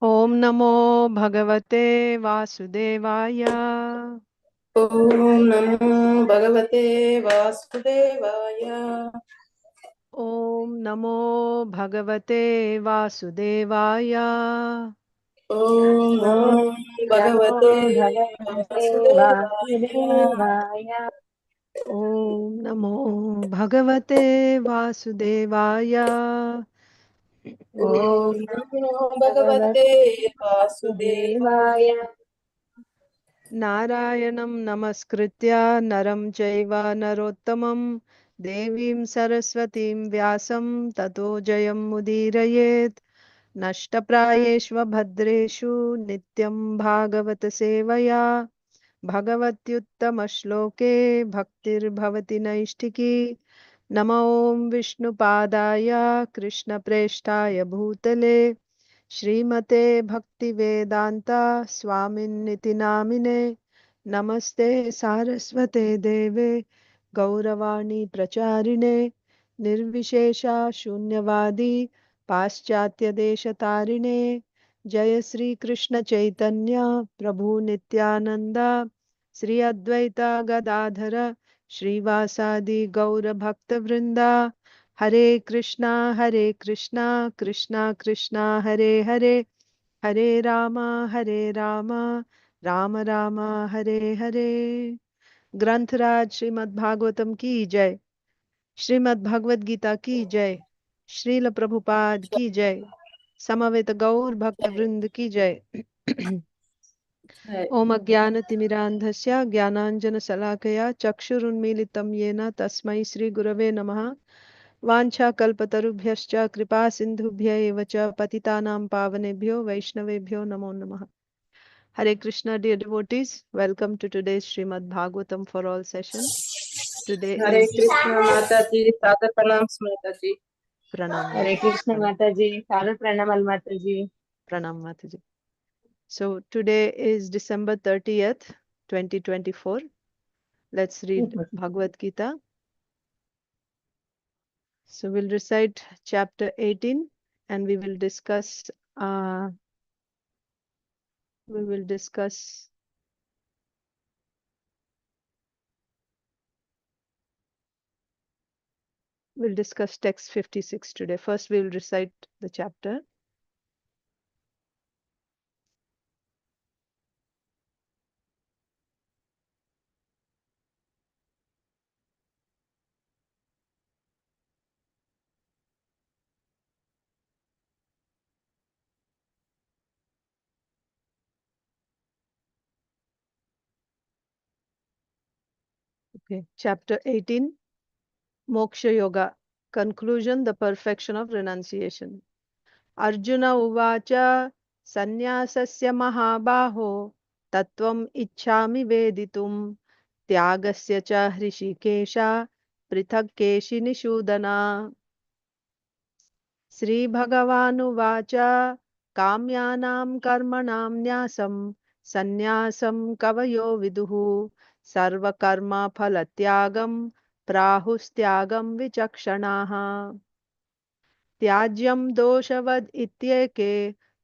ॐ नमो भगवते वासुदेवाय। ॐ नमो भगवते वासुदेवाय। ॐ नमो भगवते वासुदेवाय। ॐ नमो ॐ नमो भगवते भगवते वासुदेवाय। वासुदेवाय। ॐ नमो भगवते वासुदेवाय। ॐ नमो भगवते भगवते वासुदेवाय। वासुदेवाय। नारायणं नमस्कृत्य नरं चैव नरोत्तमं देवीं सरस्वतीं व्यासं ततो जयमुदीरयेत्। नष्टप्रायेष्व भद्रेषु नित्यं भागवत सेवया भगवत्युत्तमश्लोके भक्तिर्भवति नैष्ठिकी। नमो विष्णुपादाय कृष्णप्रेष्ठाय भूतले श्रीमते भक्तिवेदान्ता स्वामिन्निति नामिने। नमस्ते सारस्वते देवे गौरवाणी प्रचारिणे निर्विशेषा शून्यवादी पाश्चात्यदेशतारिणे। जय श्री कृष्ण चैतन्य प्रभु नित्यानंद श्री अद्वैता गदाधर श्रीवासादि गौर भक्त वृंदा। हरे कृष्णा कृष्णा कृष्णा हरे हरे, हरे राम राम राम हरे हरे। ग्रंथराज श्रीमद् भागवतम की जय, श्रीमद् भगवद गीता की जय, श्रील प्रभुपाद की जय, समवेत गौर भक्त वृंद की जय। ओम अज्ञानतिमिरान्धस्य ज्ञानाञ्जनशलाकया चक्षुरुन्मीलितं येन तस्मै श्रीगुरवे नमः। वाञ्छाकल्पतरुभ्यश्च कृपा सिन्धुभ्य एव च पतितानां पावनेभ्यो वैष्णवेभ्यो नमो नमः। Hare Krishna, dear devotees, welcome to today's Srimad Bhagavatam for all session. Today Hare is Krishna माता जी, सादर प्रणाम स्मिता जी। Pranam हरे Mataji. कृष्ण माता जी, सादर प्रणाम माता जी। Pranam Mataji. So today is December 30th, 2024. Let's read Bhagavad Gita. So we'll recite chapter 18 and we will discuss we'll discuss text 56 today. First we will recite the chapter. Okay, chapter 18, Moksha Yoga, conclusion, the perfection of renunciation. Arjuna uvacha sannyasasya mahabaho tattvam ichchami veditum त्यागस्य च हृषिकेश पृथक् केशिनिषूदना। श्रीभगवानुवाच काम्यानां कर्मणां न्यासं सन्न्यासं कवयो विदुः सर्वकर्मफलत्यागं प्राहुस्त्यागं विचक्षणाः। त्याज्यं दोषवद् इत्येके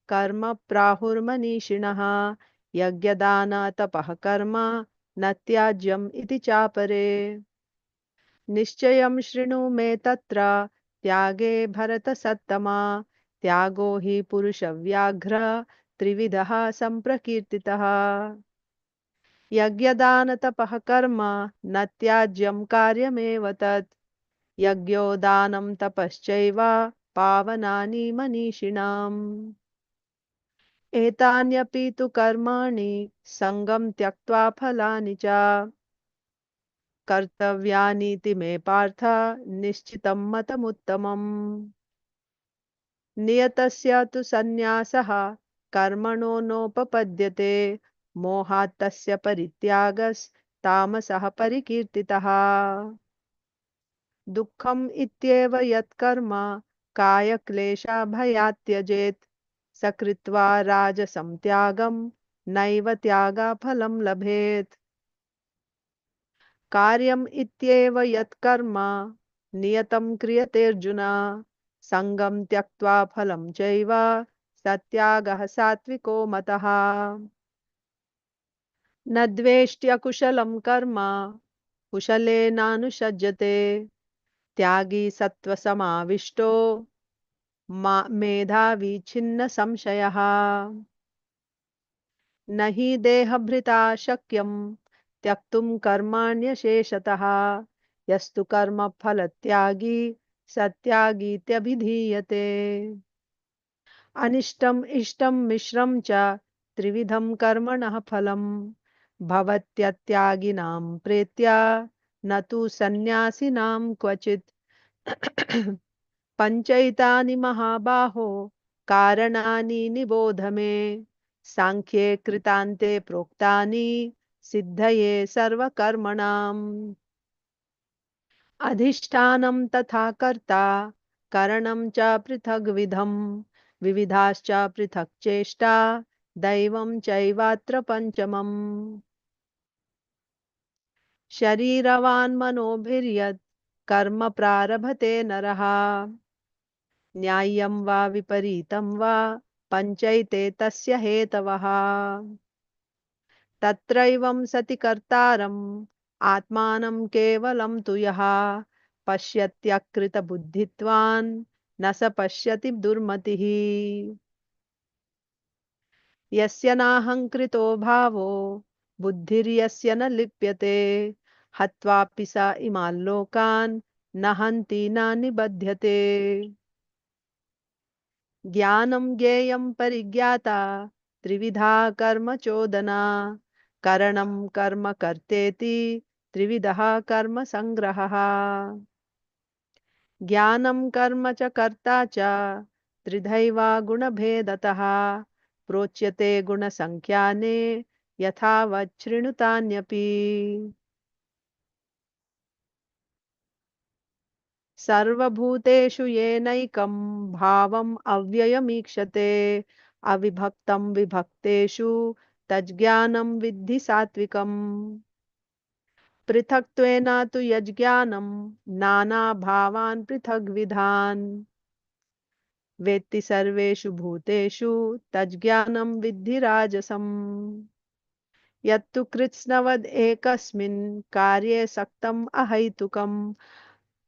कर्म प्राहुर्मनीषिणः यज्ञदानतपः कर्म न त्याज्यम् इति चापरे। निश्चयं शृणु मे तत्र त्यागे भरतसत्तमा त्यागो हि पुरुषव्याघ्र त्रिविधः सम्प्रकीर्तितः। यज्ञदानतपः कर्म न त्याज्यं कार्यमेव तत् यज्ञो दानं तपश्चैव पावनानि मनीषिणाम्। एतान्यपि तु कर्माणि सङ्गं त्यक्त्वा फलानि च कर्तव्यानीति मे पार्थ निश्चितं मतमुत्तमम्। नियतस्य तु सन्न्यासः कर्मणो नोपपद्यते मोहात् तस्य परित्यागस्तामसः परिकीर्तितः। दुःखम् इत्येव यत्कर्म कायक्लेशभयात् त्यजेत् स कृत्वा राजसं त्यागं नैव त्यागफलं लभेत्। कार्यम् इत्येव यत्कर्म नियतं क्रियतेऽर्जुन सङ्गं त्यक्त्वा फलं चैव सत्यागः सात्विको मतः। न द्वेष्ट्य कुशलं कर्म कुशलेनानुसज्जते त्यागी सत्त्वसमाविष्टो मेधावी छिन्न संशयः। न हि देहभृता शक्यं त्यक्तुं कर्माण्यशेषतः यस्तु कर्मफलत्यागी सत्यागीत्यभिधीयते। अनिष्टम् इष्टं मिश्रं च त्रिविधं कर्मणः फलं भवत्यत्यागिनां प्रेत्या न तु सन्न्यासिनां क्वचित्। पञ्चैतानि महाबाहो कारणानि निबोध मे सांख्ये कृतान्ते प्रोक्तानि सिद्धये सर्वकर्मणाम्। अधिष्ठानं तथा कर्ता करणं च पृथग्विधं विविधाश्च पृथक् चेष्टा दैवं चैवात्र पञ्चमम्। शरीरवान् मनोभिर्यत् कर्म प्रारभते नरः न्याय्यं वा विपरीतं वा पञ्चैते तस्य हेतवः। तत्रैवं सति कर्तारम् आत्मानं केवलं तु यः पश्यत्यकृतबुद्धित्वान् न स पश्यति दुर्मतिः। यस्य नाहङ्कृतो भावो बुद्धिर्यस्य न लिप्यते हत्वापि स इमान् लोकान् न हन्ति न निबध्यते। ज्ञानं ज्ञेयं परिज्ञाता त्रिविधा कर्म चोदना करणं कर्म कर्तेति त्रिविधः कर्म संग्रहः। ज्ञानं कर्म च कर्ता च त्रिधैवा गुणभेदतः प्रोच्यते गुणसंख्याने यथावत् शृणुतान्यपि। सर्वभूतेषु येनैकं भावम् अव्ययमीक्षते अविभक्तं विभक्तेषु तज्ज्ञानं विद्धि सात्विकम्। पृथक्त्वेन तु यज्ज्ञानं नानाभावान् पृथग्विधान् वेत्ति सर्वेषु भूतेषु तज्ज्ञानं विद्धि राजसम्। यत्तु कृत्स्नवद् एकस्मिन् कार्ये सक्तम् अहैतुकम्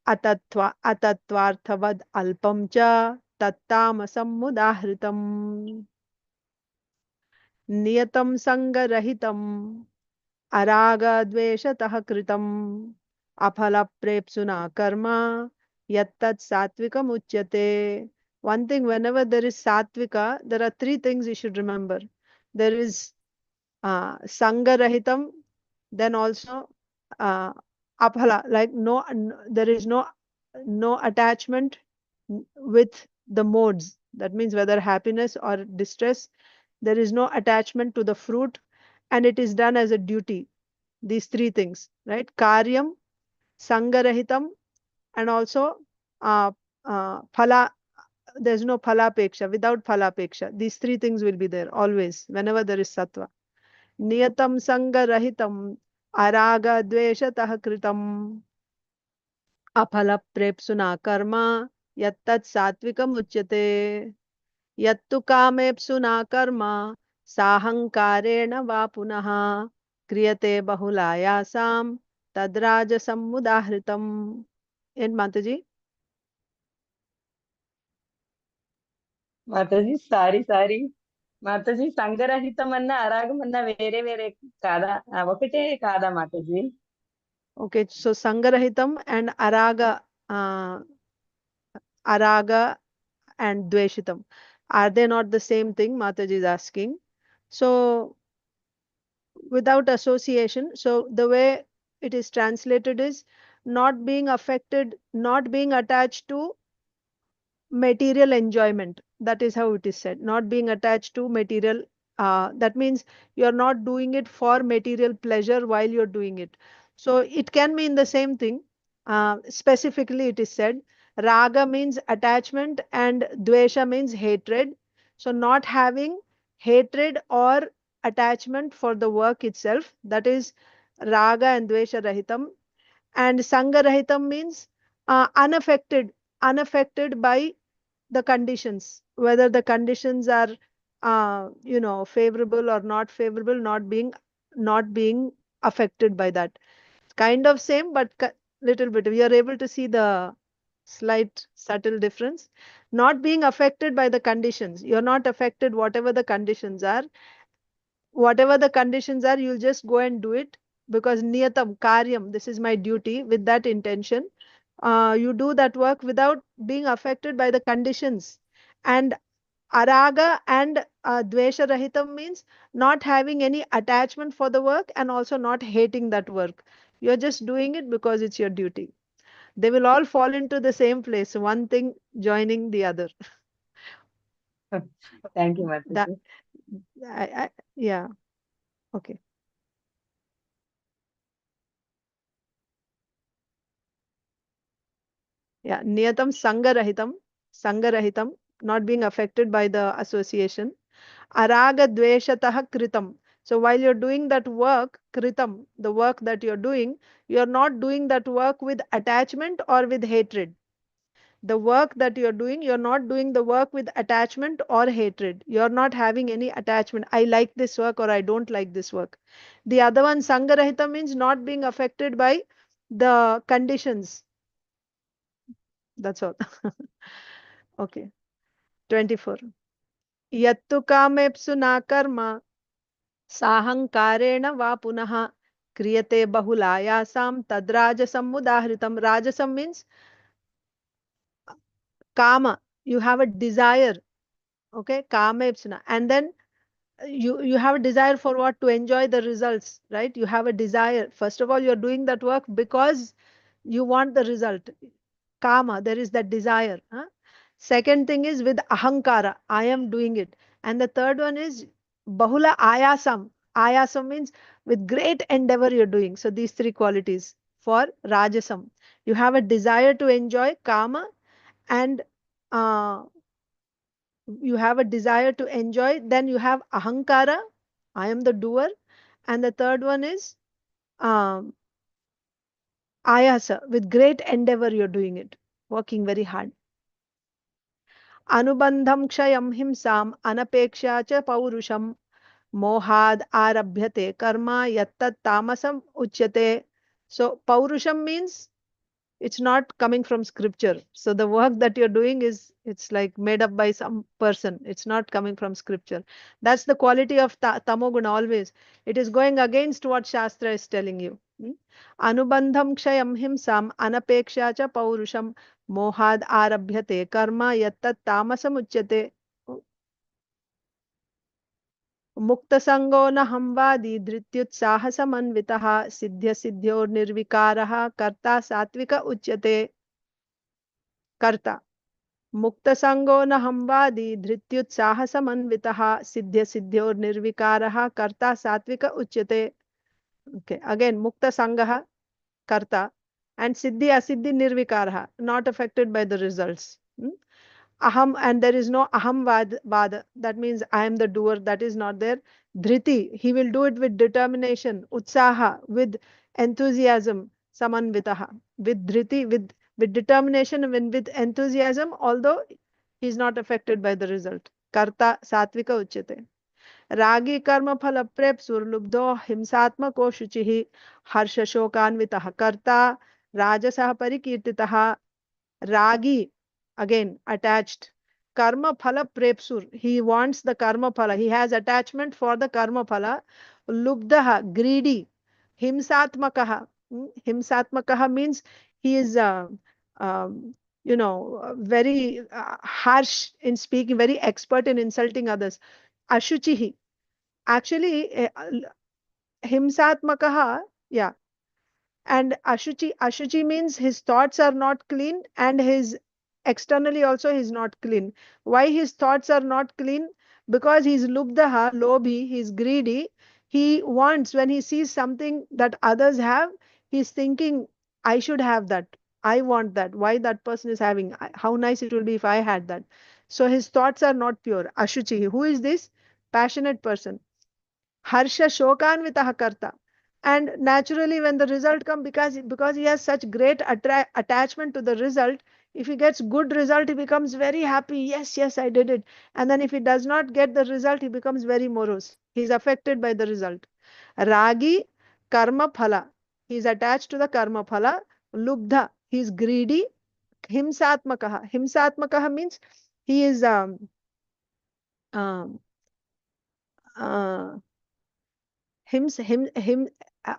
अतत्त्वार्थवद् अल्पं च तत्तामसम् मुदाहृतम्। नियतं सङ्गरहितम् अरागद्वेषतः कृतम् अफलप्रेप्सुना कर्म यत्तत् सात्विकमुच्यते. One thing, whenever there is satvika, there are three things you should remember. There is sangarahitam, then also aphala, like there is no attachment with the modes. That means whether happiness or distress, there is no attachment to the fruit, and it is done as a duty. These three things, right? Karyam, sangarahitam, and also phala. There's no phalapeksha. Without phalapeksha, these three things will be there always whenever there is sattva. Niyatam sangarahitam araga dveshatah kritam aphala prepsuna karma yattat satvikam uchyate. यत्तु कामेप्सुना कर्म साहंकारेण वा पुनः क्रियते बहुलायासां तद्राजसं मुदाहृतम्. In Mataji? మాతాజీ sorry మాతాజీ సంఘరహితం అన్న అరాగం అన్న వేరే వేరే కాదా ఒకటే కాదా Mataji? Okay, so Sangarahitam and Araga and Dveshitam, are they not the same thing? Mataji is asking. So without association, so the way it is translated is not being affected, not being attached to material enjoyment. That is how it is said. Not being attached to material. That means you are not doing it for material pleasure while you're doing it. So it can mean the same thing. Specifically, it is said raga means attachment and dvesha means hatred. So not having hatred or attachment for the work itself, that is raga and dvesha rahitam. And sanga rahitam means unaffected by the conditions, whether the conditions are favorable or not favorable, not being affected by that. Kind of same, but little bit. We are able to see the slight subtle difference. Not being affected by the conditions. You're not affected whatever the conditions are. Whatever the conditions are, you'll just go and do it because niyatam karyam, this is my duty, with that intention. You do that work without being affected by the conditions. And araga and dvesha rahitam means not having any attachment for the work and also not hating that work. You're just doing it because it's your duty. They will all fall into the same place, one thing joining the other. Thank you, That, Mataji. yeah, okay. Yeah, niyatam sangarahitam, not being affected by the association. Araga dveshatah kritam. So while you're doing that work, kritam, the work that you're doing, you're not doing that work with attachment or with hatred. The work that you're doing, you're not doing the work with attachment or hatred. You're not having any attachment. I like this work or I don't like this work. The other one, sangarahita, means not being affected by the conditions. That's all. Okay. 24. Yattu kamepsu na karma साहंकारेण वा पुनः क्रियते बहुलायासाम tadrajasam udahritam. Rajasam means kama. You have a desire. Okay, kama ipsuna. And then you have a desire for what? To enjoy the results, right? You have a desire. First of all, you're doing that work because you want the result. Kama, there is that desire. Huh? Second thing is with ahankara, I am doing it. And the third one is bahula ayasam. Ayasam means with great endeavor you're doing. So these three qualities for rajasam. You have a desire to enjoy kama, and uh, you have a desire to enjoy. Then you have ahankara, I am the doer. And the third one is um, ayasa, with great endeavor you're doing it, working very hard. Anubandham क्षयम हिंसाम अनपेक्षा च पौरुषम मोहाद आरभ्यते कर्म यत्तत् तामसम उच्यते. So paurusham means it's not coming from scripture. So the work that you're doing it's like made up by some person. It's not coming from scripture. That's the quality of tamoguna always. It is going against what Shastra is telling you. Anubandham kshayam himsam anapeksha cha paurusham mohad arabhyate karma yattat tamasam uchyate. मुक्तसंगो न हमवादी धृत्युत्साहसमन्वितः सिद्ध्य सिद्ध्यो निर्विकारः कर्ता सात्विक उच्यते. कर्ता मुक्तसंगो न हमवादी धृत्युत्साहसमन्वितः सिद्ध्य सिद्ध्यो निर्विकारः कर्ता सात्विक उच्यते. Okay, again मुक्तसंगः कर्ता and siddhi asiddhi nirvikarah, not affected by the results. Aham, and there is no aham vada, that means I am the doer, that is not there. Dhriti, he will do it with determination. Utsaha, with enthusiasm. Samanvitaha, with dhriti, with determination and with enthusiasm, although he is not affected by the result. Karta satvika uchyate. रागी कर्म फल prep सुरलुब्धो हिंसात्मको शुचिः हर्ष शोकान्वितः कर्ता राजसः परिकीर्तितः. Ragi, again attached. Karma phala prepsur. He wants the karma phala. He has attachment for the karma phala. Lubdaha, greedy. Himsatmakaha. Himsatmakaha means he is, very harsh in speaking, very expert in insulting others. Ashuchihi. Actually, himsatmakaha, yeah. And ashuchi means his thoughts are not clean, and his externally also he's not clean. Why his thoughts are not clean? Because he's lubdaha, lobhi, he's greedy. He wants, when he sees something that others have, he's thinking, I should have that, I want that, why that person is having, how nice it will be if I had that. So his thoughts are not pure. Ashuchi, who is this? Passionate person. Harsha shokanvitaha karta. And naturally, when the result comes, because he has such great attachment to the result, if he gets good result, he becomes very happy. Yes, yes, I did it. And then if he does not get the result, he becomes very morose. He is affected by the result. Ragi, karma phala. He is attached to the karma phala. Lubdha, he is greedy. Himsatmakaha. Himsatmakaha means he is um, uh, him. Uh,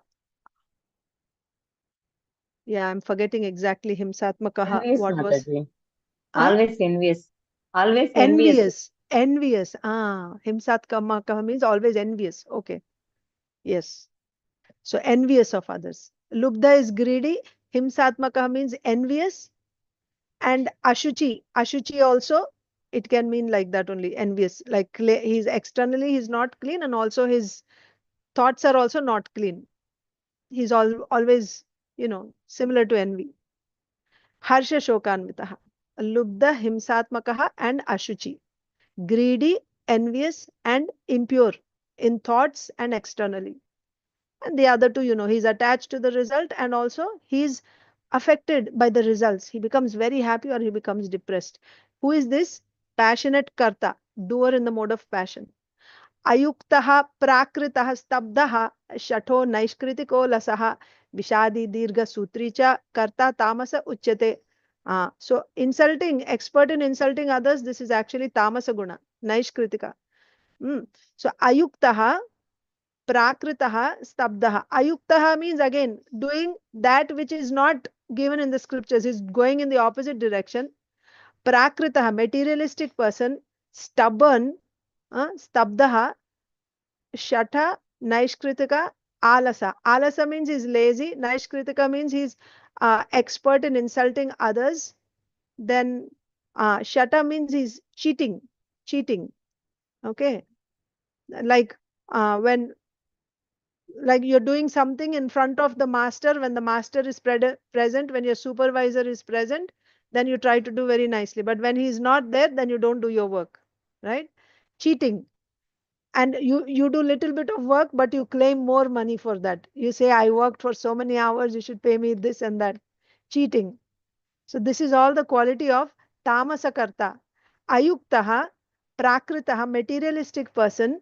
yeah, I'm forgetting exactly himsatmakaha. Envious, What was? Mataji. Huh? Always envious. Always envious. Envious. Himsatmakaha means always envious. Okay. Yes. So envious of others. Lubdha is greedy. Himsatmakaha means envious. And ashuchi also, it can mean like that only, envious. Like he's externally, he's not clean, and also his thoughts are also not clean. He's always, similar to envy. Harsha shokanvitaha. Lubdha, himsatmakaha, and ashuchi. Greedy, envious, and impure in thoughts and externally. And the other two, he's attached to the result, and also he's affected by the results. He becomes very happy or he becomes depressed. Who is this? Passionate karta, doer in the mode of passion. Ayuktaha prakritah stabdaha shatho naishkritiko lasaha vishadi dirgha sutricha karta tamasa uchyate. So insulting, expert in insulting others, this is actually tamasa guna, naishkritika. So ayuktaha prakritah stabdaha. Ayuktaha means again doing that which is not given in the scriptures, is going in the opposite direction. Prakritah, materialistic person. Stubborn, stabdaha. Shatha, Naishkritika, Alasa. Alasa means he's lazy. Naishkritika means he's expert in insulting others. Then Shatha means he's cheating. Cheating. Okay. Like when like you're doing something in front of the master, when the master is present, when your supervisor is present, then you try to do very nicely. But when he's not there, then you don't do your work. Right? Cheating. And you do little bit of work, but you claim more money for that. You say, I worked for so many hours, you should pay me this and that. Cheating. So this is all the quality of tamasakarta. Ayuktaha, prakritaha, materialistic person.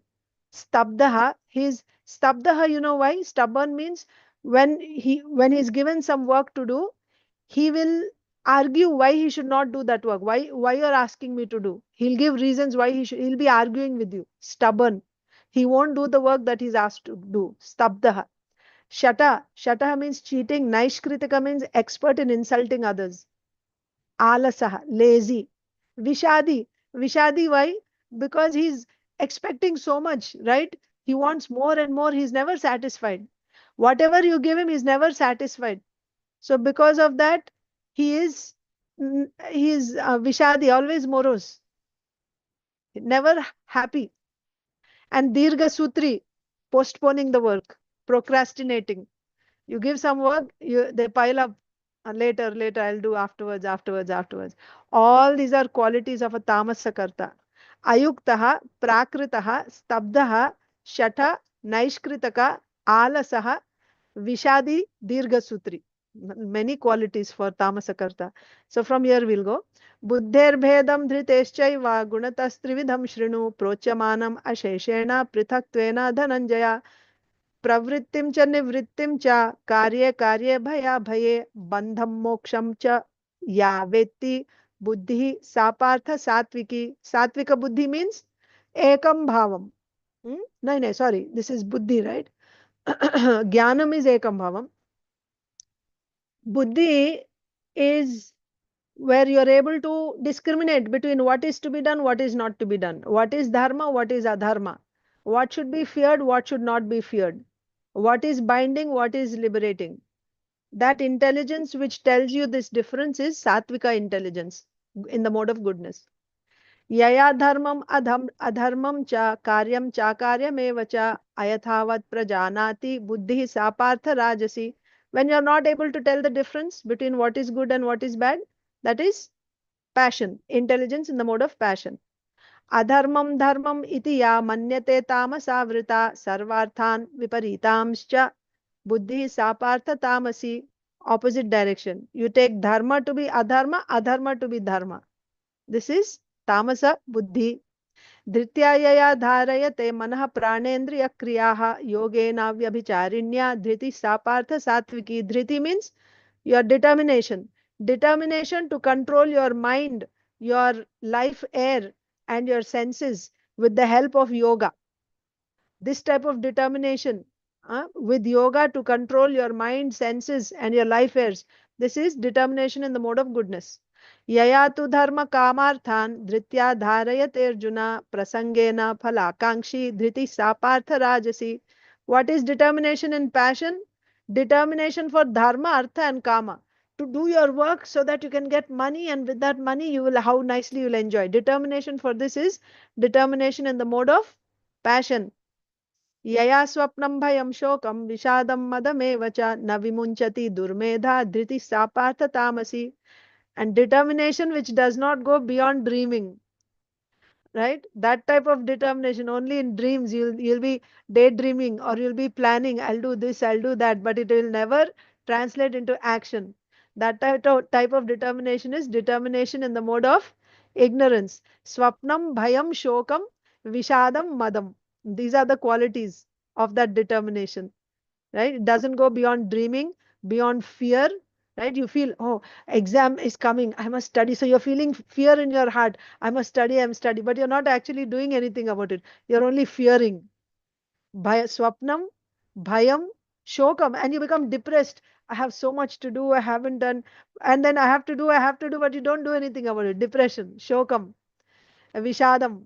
Stabdaha, he's stabdaha, you know why? Stubborn means when he's given some work to do, he will argue why he should not do that work. Why you're asking me to do? He'll give reasons why he'll be arguing with you. Stubborn. He won't do the work that he's asked to do. Stabdaha. Shata means cheating. Naishkritika means expert in insulting others. Alasaha, lazy. Vishadi, why? Because he's expecting so much, right? He wants more and more. He's never satisfied. Whatever you give him, he's never satisfied. So because of that, he is Vishadi, always morose, never happy. And Dirga Sutri, postponing the work, procrastinating. You give some work, they pile up. Later, I'll do afterwards. All these are qualities of a tamasakarta. Ayuktaha, prakritaha, stabdaha, shatha, naishkritaka, alasaha, vishadi, dirga sutri. Many qualities for tamasakarta. So from here we'll go. Buddher bhedam dhriteshchaiva gunatastrividham shrinu prochamanam asheshena prithaktvena dhananjaya प्रवृत्तिं च निवृत्तिं च कार्ये कार्ये भया भये बंधम मोक्षम च या वेत्ति बुद्धि सा पार्थ सात्विकी. सात्विक बुद्धि मीन्स एकम भावम. नहीं, sorry, this is buddhi, right? Jnanam is ekam bhavam. Buddhi is where you're able to discriminate between what is to be done, what is not to be done, what is dharma, what is adharma, what should be feared, what should not be feared, what is binding, what is liberating. That intelligence which tells you this difference is sattvika intelligence in the mode of goodness. Yaya dharmam adharmam cha karyam cha karyameva cha ayathavat prajanati buddhi sapartha rajasi. When you are not able to tell the difference between what is good and what is bad, that is passion, intelligence in the mode of passion. Adharmam dharmam iti ya manyate tamasavrita sarvarthan viparitamscha Buddhi sapartha tamasi, opposite direction. You take dharma to be adharma, adharma to be dharma. This is tamasa buddhi. धृत्यायया धारयते मनः प्राणेन्द्रिय क्रियाः योगेनाव्यभिचारिण्या धृति सा पार्थ सात्विकी. धृति means your determination to control your mind, your life air and your senses with the help of yoga. This type of determination with yoga to control your mind, senses and your life airs, this is determination in the mode of goodness. यया तु धर्म कामार्थान् धृत्या धारयते अर्जुन प्रसंगेन फलाकांक्षी धृति सा पार्थ राजसी. What is determination in passion? Determination for dharma, artha and kama, to do your work so that you can get money, and with that money you will, how nicely you will enjoy. Determination for this is determination in the mode of passion. यया स्वप्नं भयं शोकं विषादं मदमेव च न विमुञ्चति दुर्मेधा धृति सा पार्थ तामसी. And determination which does not go beyond dreaming, right? That type of determination, only in dreams you'll be daydreaming, or you'll be planning, I'll do this, I'll do that, but it will never translate into action. That type of determination is determination in the mode of ignorance. Swapnam bhayam shokam vishadam madam, these are the qualities of that determination, right? It doesn't go beyond dreaming, beyond fear, right? You feel, oh, exam is coming, I must study, so you're feeling fear in your heart, I must study, I'm studying, but you're not actually doing anything about it, you're only fearing. Swapnam bhayam shokam, and you become depressed. I have so much to do, I haven't done, and then I have to do, but you don't do anything about it. Depression, shokam. Vishadam,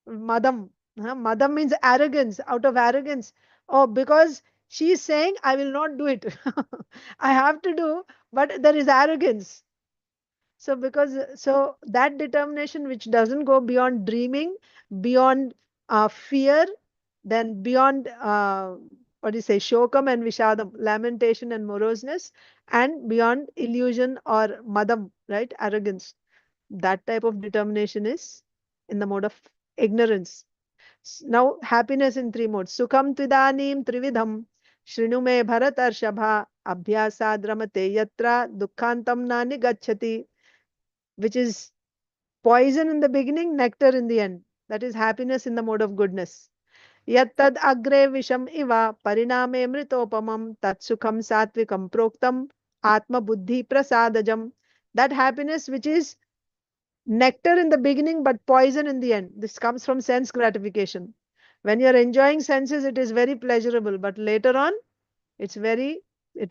madam. Madam means arrogance. Out of arrogance, oh, because she is saying I will not do it, I have to do, but there is arrogance. So that determination which doesn't go beyond dreaming, beyond fear, then beyond what do you say, shokam and vishadam, lamentation and moroseness, and beyond illusion or madam, right, arrogance. That type of determination is in the mode of ignorance. Now, happiness in three modes. Sukham tvidanim trividham. Shrinu me bharatarshapha. Abhyasad ramate yatra. Dukkhantam na nigacchati. Which is poison in the beginning, nectar in the end. That is happiness in the mode of goodness. Yattad agre visham iva pariname mritopamam tat sukham satvikam proktam atma buddhi prasadajam. That happiness which is nectar in the beginning but poison in the end. This comes from sense gratification. When you're enjoying senses, it is very pleasurable, but later on, it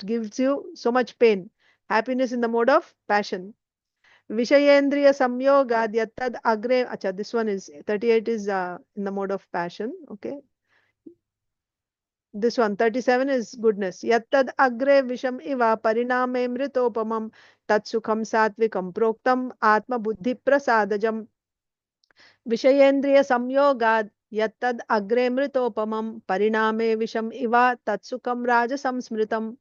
gives you so much pain. Happiness in the mode of passion. Vishayendriya samyogad yattad agre. Acha, this one is 38 is in the mode of passion. Okay. This one 37 is goodness. Yattad agre visham iva pariname mritopamam tat sukham satvikam proktam atma buddhi prasadajam. Vishayendriya samyogad yattad agre mritopamam pariname visham iva tat sukham rajasam smritam.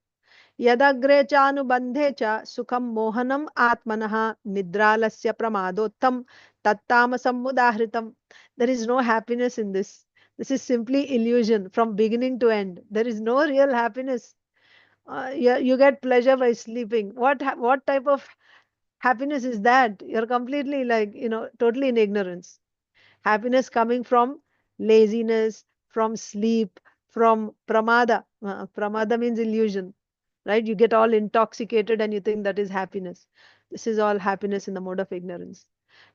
यदग्रे चानुबंधे च सुखम मोहनम आत्मनः निद्रालस्य प्रमादोत्थम तत्तामसम मुदाहृतम. There is no happiness in this. This is simply illusion from beginning to end. There is no real happiness. You get pleasure by sleeping. What type of happiness is that? You're completely totally in ignorance. Happiness coming from laziness, from sleep, from pramada. Pramada means illusion. Right? You get all intoxicated and you think that is happiness. This is all happiness in the mode of ignorance.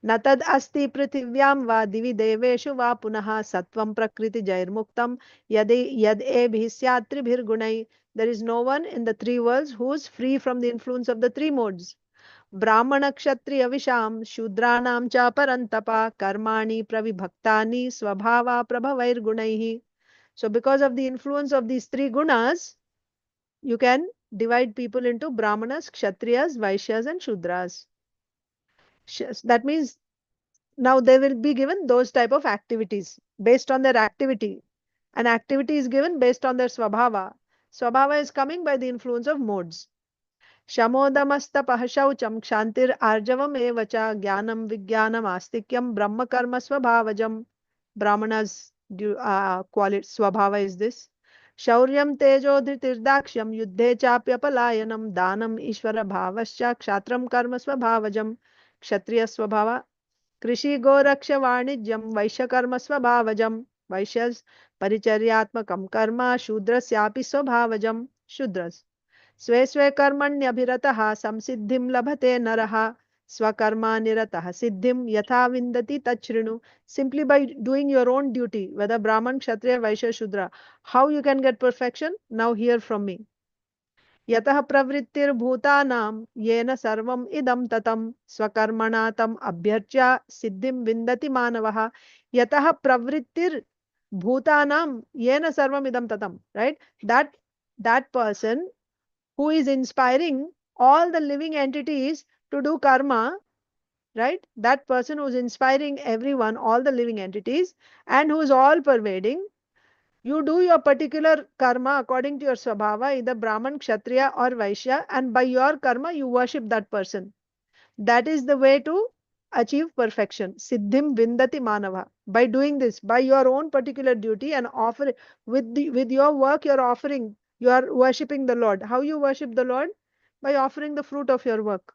Natad asti prithivyam va divi deveshu va punaha sattvam prakriti jairmuktam yad ebhi syattribhir gunai. There is no one in the three worlds who is free from the influence of the three modes. Brahmana kshatriya visham shudranam cha parantapa karmani pravibhaktani svabhava prabhavair gunaihi. So because of the influence of these three gunas, you can divide people into Brahmanas, Kshatriyas, Vaishyas and Shudras. That means now they will be given those type of activities based on their activity. An activity is given based on their Swabhava. Swabhava is coming by the influence of modes. Shamodamastapah shaucham kshantir arjavam evacha jnanam vijnanam astikyam brahma karma swabhavajam. Brahmanas Swabhava is this. शौर्यं तेजो धृतिर्दाक्ष्यं युद्धे चाप्यपलायनं दानम् ईश्वरभावश्च क्षात्रं कर्म स्वभावजं क्षत्रियस्वभाव कृषि गोरक्ष वाणिज्यं वैश्यकर्म स्वभावजं वैश्य परिचर्यात्मकं कर्म शूद्रस्यापि स्वभावजं शूद्रस् स्वे स्वे कर्मण्यभिरतः संसिद्धिं लभते नरः स्वकर्मा निरतः सिद्धिं यथा विन्दति तच्छृणु. Simply by doing your own duty, whether Brahman, Kshatriya, Vaishya, Shudra, how you can get perfection? Now hear from me. यतः प्रवृत्तिर्भूतानां येन सर्वम् इदं ततं स्वकर्मणा तम् अभ्यर्च्य सिद्धिं विन्दति मानवः. यतः प्रवृत्तिर्भूतानां येन सर्वम् इदं ततं, right? That person who is inspiring all the living entities to do karma, right? That person who is inspiring everyone, all the living entities, and who is all pervading. You do your particular karma according to your swabhava, either Brahman, Kshatriya, or Vaishya, and by your karma you worship that person. That is the way to achieve perfection. Siddhim vindati manava. By doing this, by your own particular duty and offer with your work, you're offering, you are worshipping the Lord. How you worship the Lord? By offering the fruit of your work.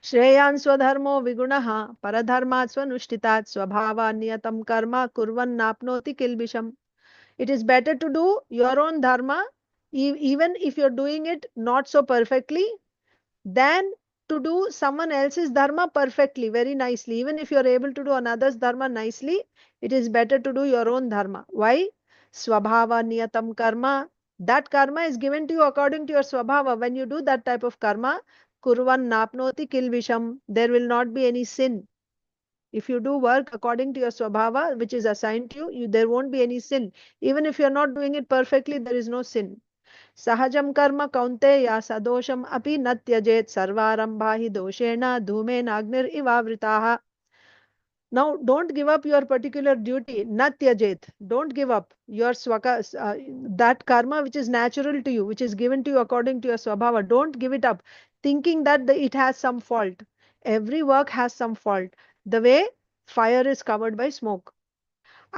श्रेयान् स्वधर्मो विगुणः परधर्मात् स्वनुष्ठितात् स्वभावान्यतं कर्म कुर्वन्नाप्नोति किल्बिषम्. It is better to do your own dharma, even if you're doing it not so perfectly, than to do someone else's dharma perfectly, very nicely. Even if you're able to do another's dharma nicely, it is better to do your own dharma. Why? Swabhava niyatam karma. That karma is given to you according to your swabhava. When you do that type of karma, kurvan napnoti kilvisham, there will not be any sin. If you do work according to your swabhava, which is assigned to you, there won't be any sin. Even if you're not doing it perfectly, there is no sin. Sahajam karma kaunteya sadosham api na tyajet sarvarambha hi doshena dhumen agnir ivavritaha. Now, don't give up your particular duty. Na tyajet. Don't give up your that karma which is natural to you, which is given to you according to your swabhava. Don't give it up, thinking that it has some fault. Every work has some fault. The way fire is covered by smoke.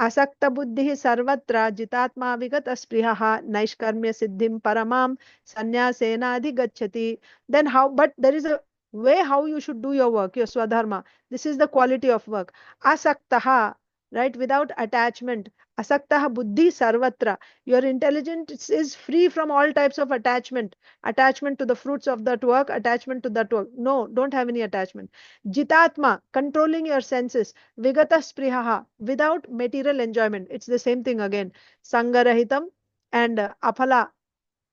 आसक्त बुद्धि सर्वत्र जितात्मा विगत स्पृहः नैष्कर्म्य सिद्धिं परमां संन्यासेनाधिगच्छति. Then how? But there is a way how you should do your work, your swadharma. This is the quality of work. Asaktaha, right? Without attachment. Asaktaha buddhi sarvatra. Your intelligence is free from all types of attachment. Attachment to the fruits of that work, attachment to that work. No, don't have any attachment. Jitatma, controlling your senses. Vigata sprihaha, without material enjoyment. It's the same thing again. Sangarahitam and aphala,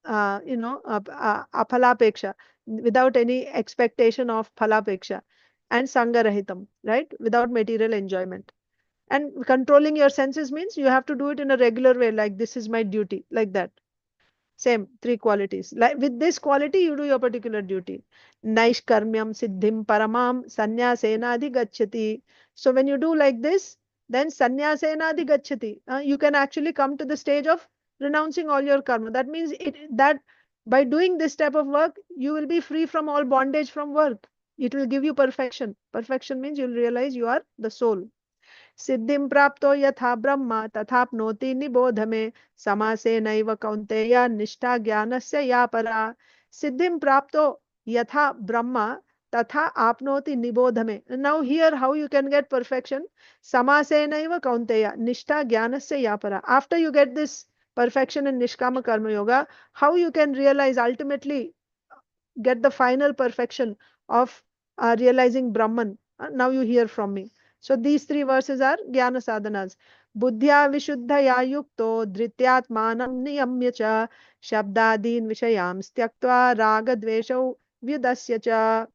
apalapeksha, without any expectation of phalapeksha. And sangarahitam, right? Without material enjoyment. And controlling your senses means you have to do it in a regular way, like this is my duty, like that. Same, three qualities. Like with this quality, you do your particular duty. Naishkarmyam siddhim paramam sannyasena adhigacchati. So when you do like this, then sannyasena adhigacchati. You can actually come to the stage of renouncing all your karma. That means that by doing this type of work, you will be free from all bondage from work. It will give you perfection. Perfection means you'll realize you are the soul. सिद्धिं प्राप्तो यथा ब्रह्म तथाप्नोति निबोध मे समासेनैव कौन्तेय निष्ठा ज्ञानस्य या परा. सिद्धिं प्राप्तो यथा ब्रह्म तथा आपनोति निबोध मे. Now here how you can get perfection. समासेनैव कौन्तेय निष्ठा ज्ञानस्य या परा. After you get this perfection in nishkama karma yoga, how you can realize ultimately get the final perfection of realizing Brahman. Now you hear from me. So these three verses are Jnana Sadhanas. Buddhya Vishuddhaya Yukto Dhrityatmanam Niyamya Cha Shabdadin Vishayam Styaktva Raga Dveshau Vyudasya Cha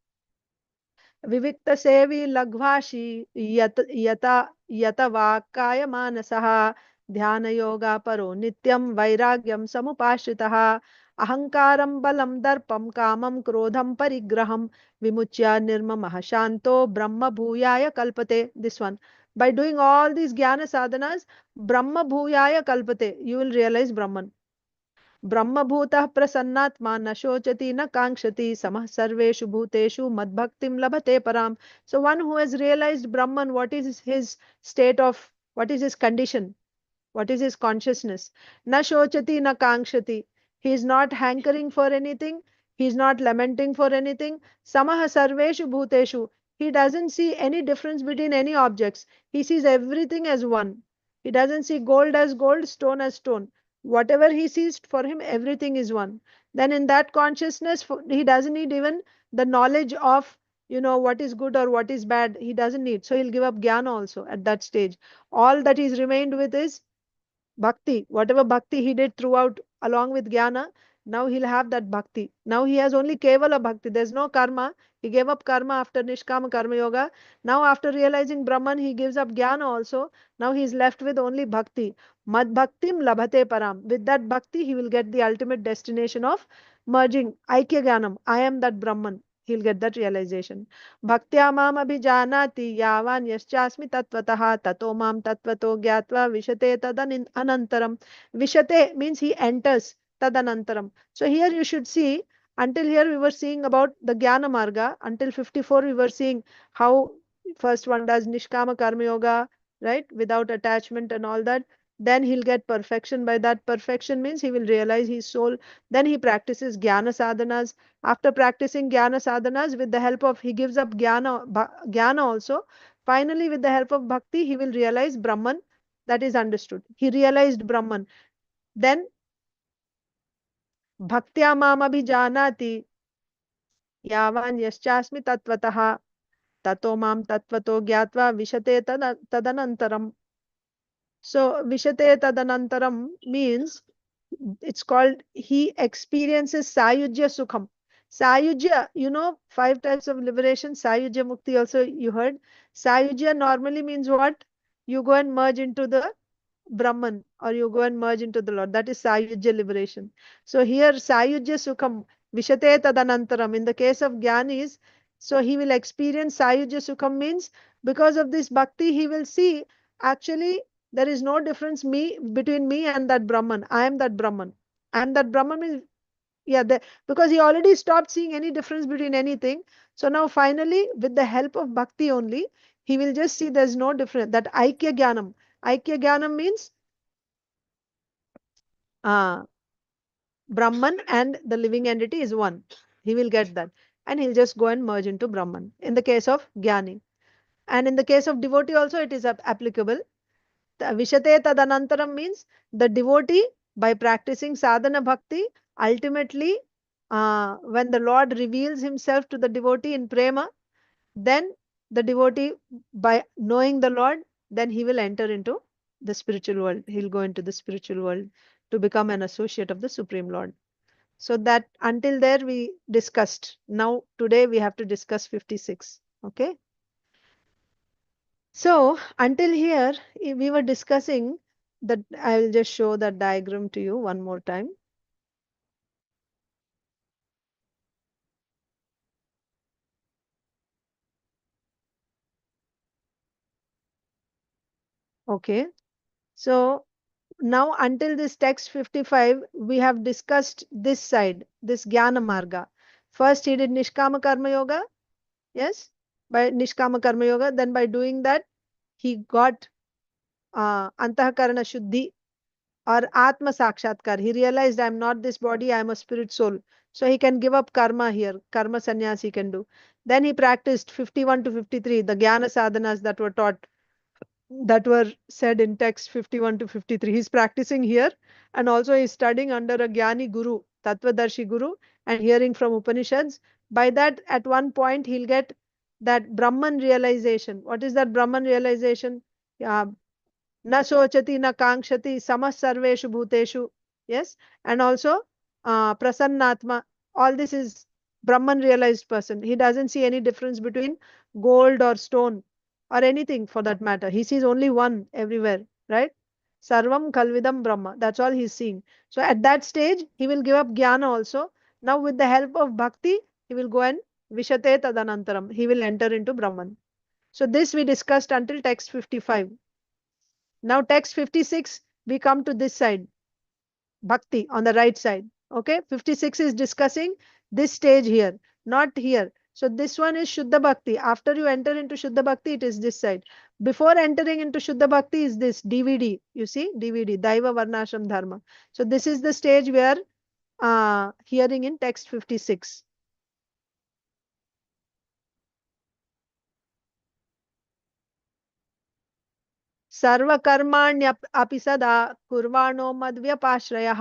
Vivikta Sevi Lagvashi Yata Vakaya Manasaha Dhyana Yoga Paro Nityam Vairagyam Samupashitaha Ahankaram Balam Darpam Kamam Krodham Parigraham Vimuchya Nirmamah Shanto Brahma Bhuyaya Kalpate. This one. By doing all these Jnana sadhanas, Brahma Bhuyaya Kalpate, you will realize Brahman. ब्रह्मभूतः प्रसन्नात्मा न शोचति न कांक्षति समः सर्वेषु भूतेषु मद्भक्तिं लभते पराम. So one who has realized Brahman, what is his state of, what is his condition? What is his consciousness? Na shochati na kankshati. He is not hankering for anything. He is not lamenting for anything. Samaha sarveshu bhuteshu. He doesn't see any difference between any objects. He sees everything as one. He doesn't see gold as gold, stone as stone. Whatever he sees, for him, everything is one. Then in that consciousness, he doesn't need even the knowledge of, what is good or what is bad. He doesn't need. So he'll give up jnana also at that stage. All that he's remained with is bhakti. Whatever bhakti he did throughout along with jnana, now he'll have that bhakti. Now he has only kevala bhakti. There's no karma. He gave up karma after nishkama karma yoga. Now after realizing Brahman, he gives up jnana also. Now he's left with only bhakti. Mad bhaktim labhate param. With that bhakti, he will get the ultimate destination of merging aikya jnanam. I am that Brahman. He'll get that realization. Bhaktya mam abhijanati yavan yaschasmi tatvatah tato mam tatvato gyatva vishate tadanantaram. Vishate means he enters tadanantaram. So here you should see, until here we were seeing about the Jnana Marga. Until 54 we were seeing how first one does Nishkama Karma Yoga, right? Without attachment and all that. Then he'll get perfection. By that perfection means he will realize his soul. Then he practices Jnana Sadhanas. After practicing Jnana Sadhanas, with the help of, he gives up Jnana also. Finally, with the help of Bhakti, he will realize Brahman. That is understood. He realized Brahman. Then Bhaktya mam abhijanati yavan yaschasmi tatvatah tato mam tatvato gyatva vishate tadanantaram. So vishate tadanantaram means, it's called, he experiences sayujya sukham. Sayujya, 5 types of liberation. Sayujya mukti also you heard. Sayujya normally means what? You go and merge into the Brahman, or you go and merge into the Lord. That is Sayujya liberation. So here Sayujya Sukham, Vishate Tadanantaram. In the case of Jnanis, so he will experience Sayujya Sukham means, because of this bhakti, he will see actually there is no difference between me and that Brahman. I am that Brahman. I am that Brahman means, yeah, because he already stopped seeing any difference between anything. So now finally, with the help of bhakti only, he will just see there's no difference. That Aikya Jnanam. Aikya Jnanam means Brahman and the living entity is one. He will get that. And he'll just go and merge into Brahman. In the case of Jnani. And in the case of devotee also, it is applicable. Vishate Tadanantaram means the devotee, by practicing sadhana bhakti, ultimately, when the Lord reveals himself to the devotee in prema, then the devotee, by knowing the Lord, then he will enter into the spiritual world. He'll go into the spiritual world to become an associate of the Supreme Lord. So that until there we discussed. Now today we have to discuss 56. Okay. So until here we were discussing that. I will just show that diagram to you one more time. Okay. So now until this text 55, we have discussed this side, this Jnana Marga. First he did Nishkama Karma Yoga. Yes. By Nishkama Karma Yoga. Then by doing that, he got Antahakarana Shuddhi, or Atma Sakshatkar. He realized I am not this body, I am a spirit soul. So he can give up karma here. Karma sannyas he can do. Then he practiced 51 to 53, the Jnana sadhanas that were taught, that were said in text 51 to 53. He's practicing here, and also he's studying under a Jnani Guru, Tattvadarshi Guru, and hearing from Upanishads. By that, at one point, he'll get that Brahman realization. What is that Brahman realization? Na sochati na kankshati samas sarveshu bhuteshu. Yes. And also prasannatma. All this is Brahman realized person. He doesn't see any difference between gold or stone or anything for that matter. He sees only one everywhere, right? Sarvam kalvidam Brahma. That's all he's seeing. So at that stage, he will give up jnana also. Now with the help of bhakti, he will go and vishate tadanantaram. He will enter into Brahman. So this we discussed until text 55. Now text 56, we come to this side, bhakti on the right side. Okay, 56 is discussing this stage here, not here. So this one is Shuddha Bhakti. After you enter into Shuddha Bhakti, it is this side. Before entering into Shuddha Bhakti is this DVD. You see, DVD, Daiva Varnashram Dharma. So this is the stage we are hearing in text 56. सर्वकर्माण्यपि सदा कुर्वाणो मद्व्यपाश्रयः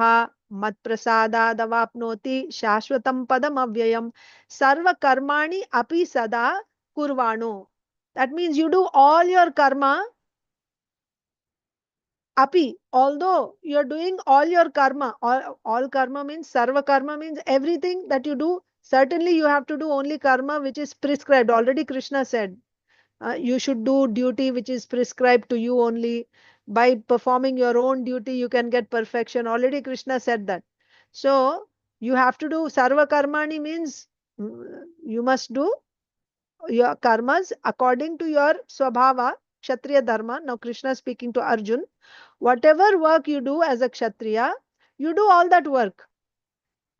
मत्प्रसादादवाप्नोति शाश्वतं पदमव्ययम्. Sarvakarmani api sada kurvano. That means you do all your karma. Api, although you're doing all your karma, all karma means sarva karma means everything that you do. Certainly you have to do only karma which is prescribed. Already Krishna said you should do duty which is prescribed to you only. By performing your own duty you can get perfection. Already Krishna said that. So you have to do sarva karmani means you must do your karmas according to your swabhava, kshatriya dharma. Now Krishna is speaking to Arjun. Whatever work you do as a kshatriya, you do all that work.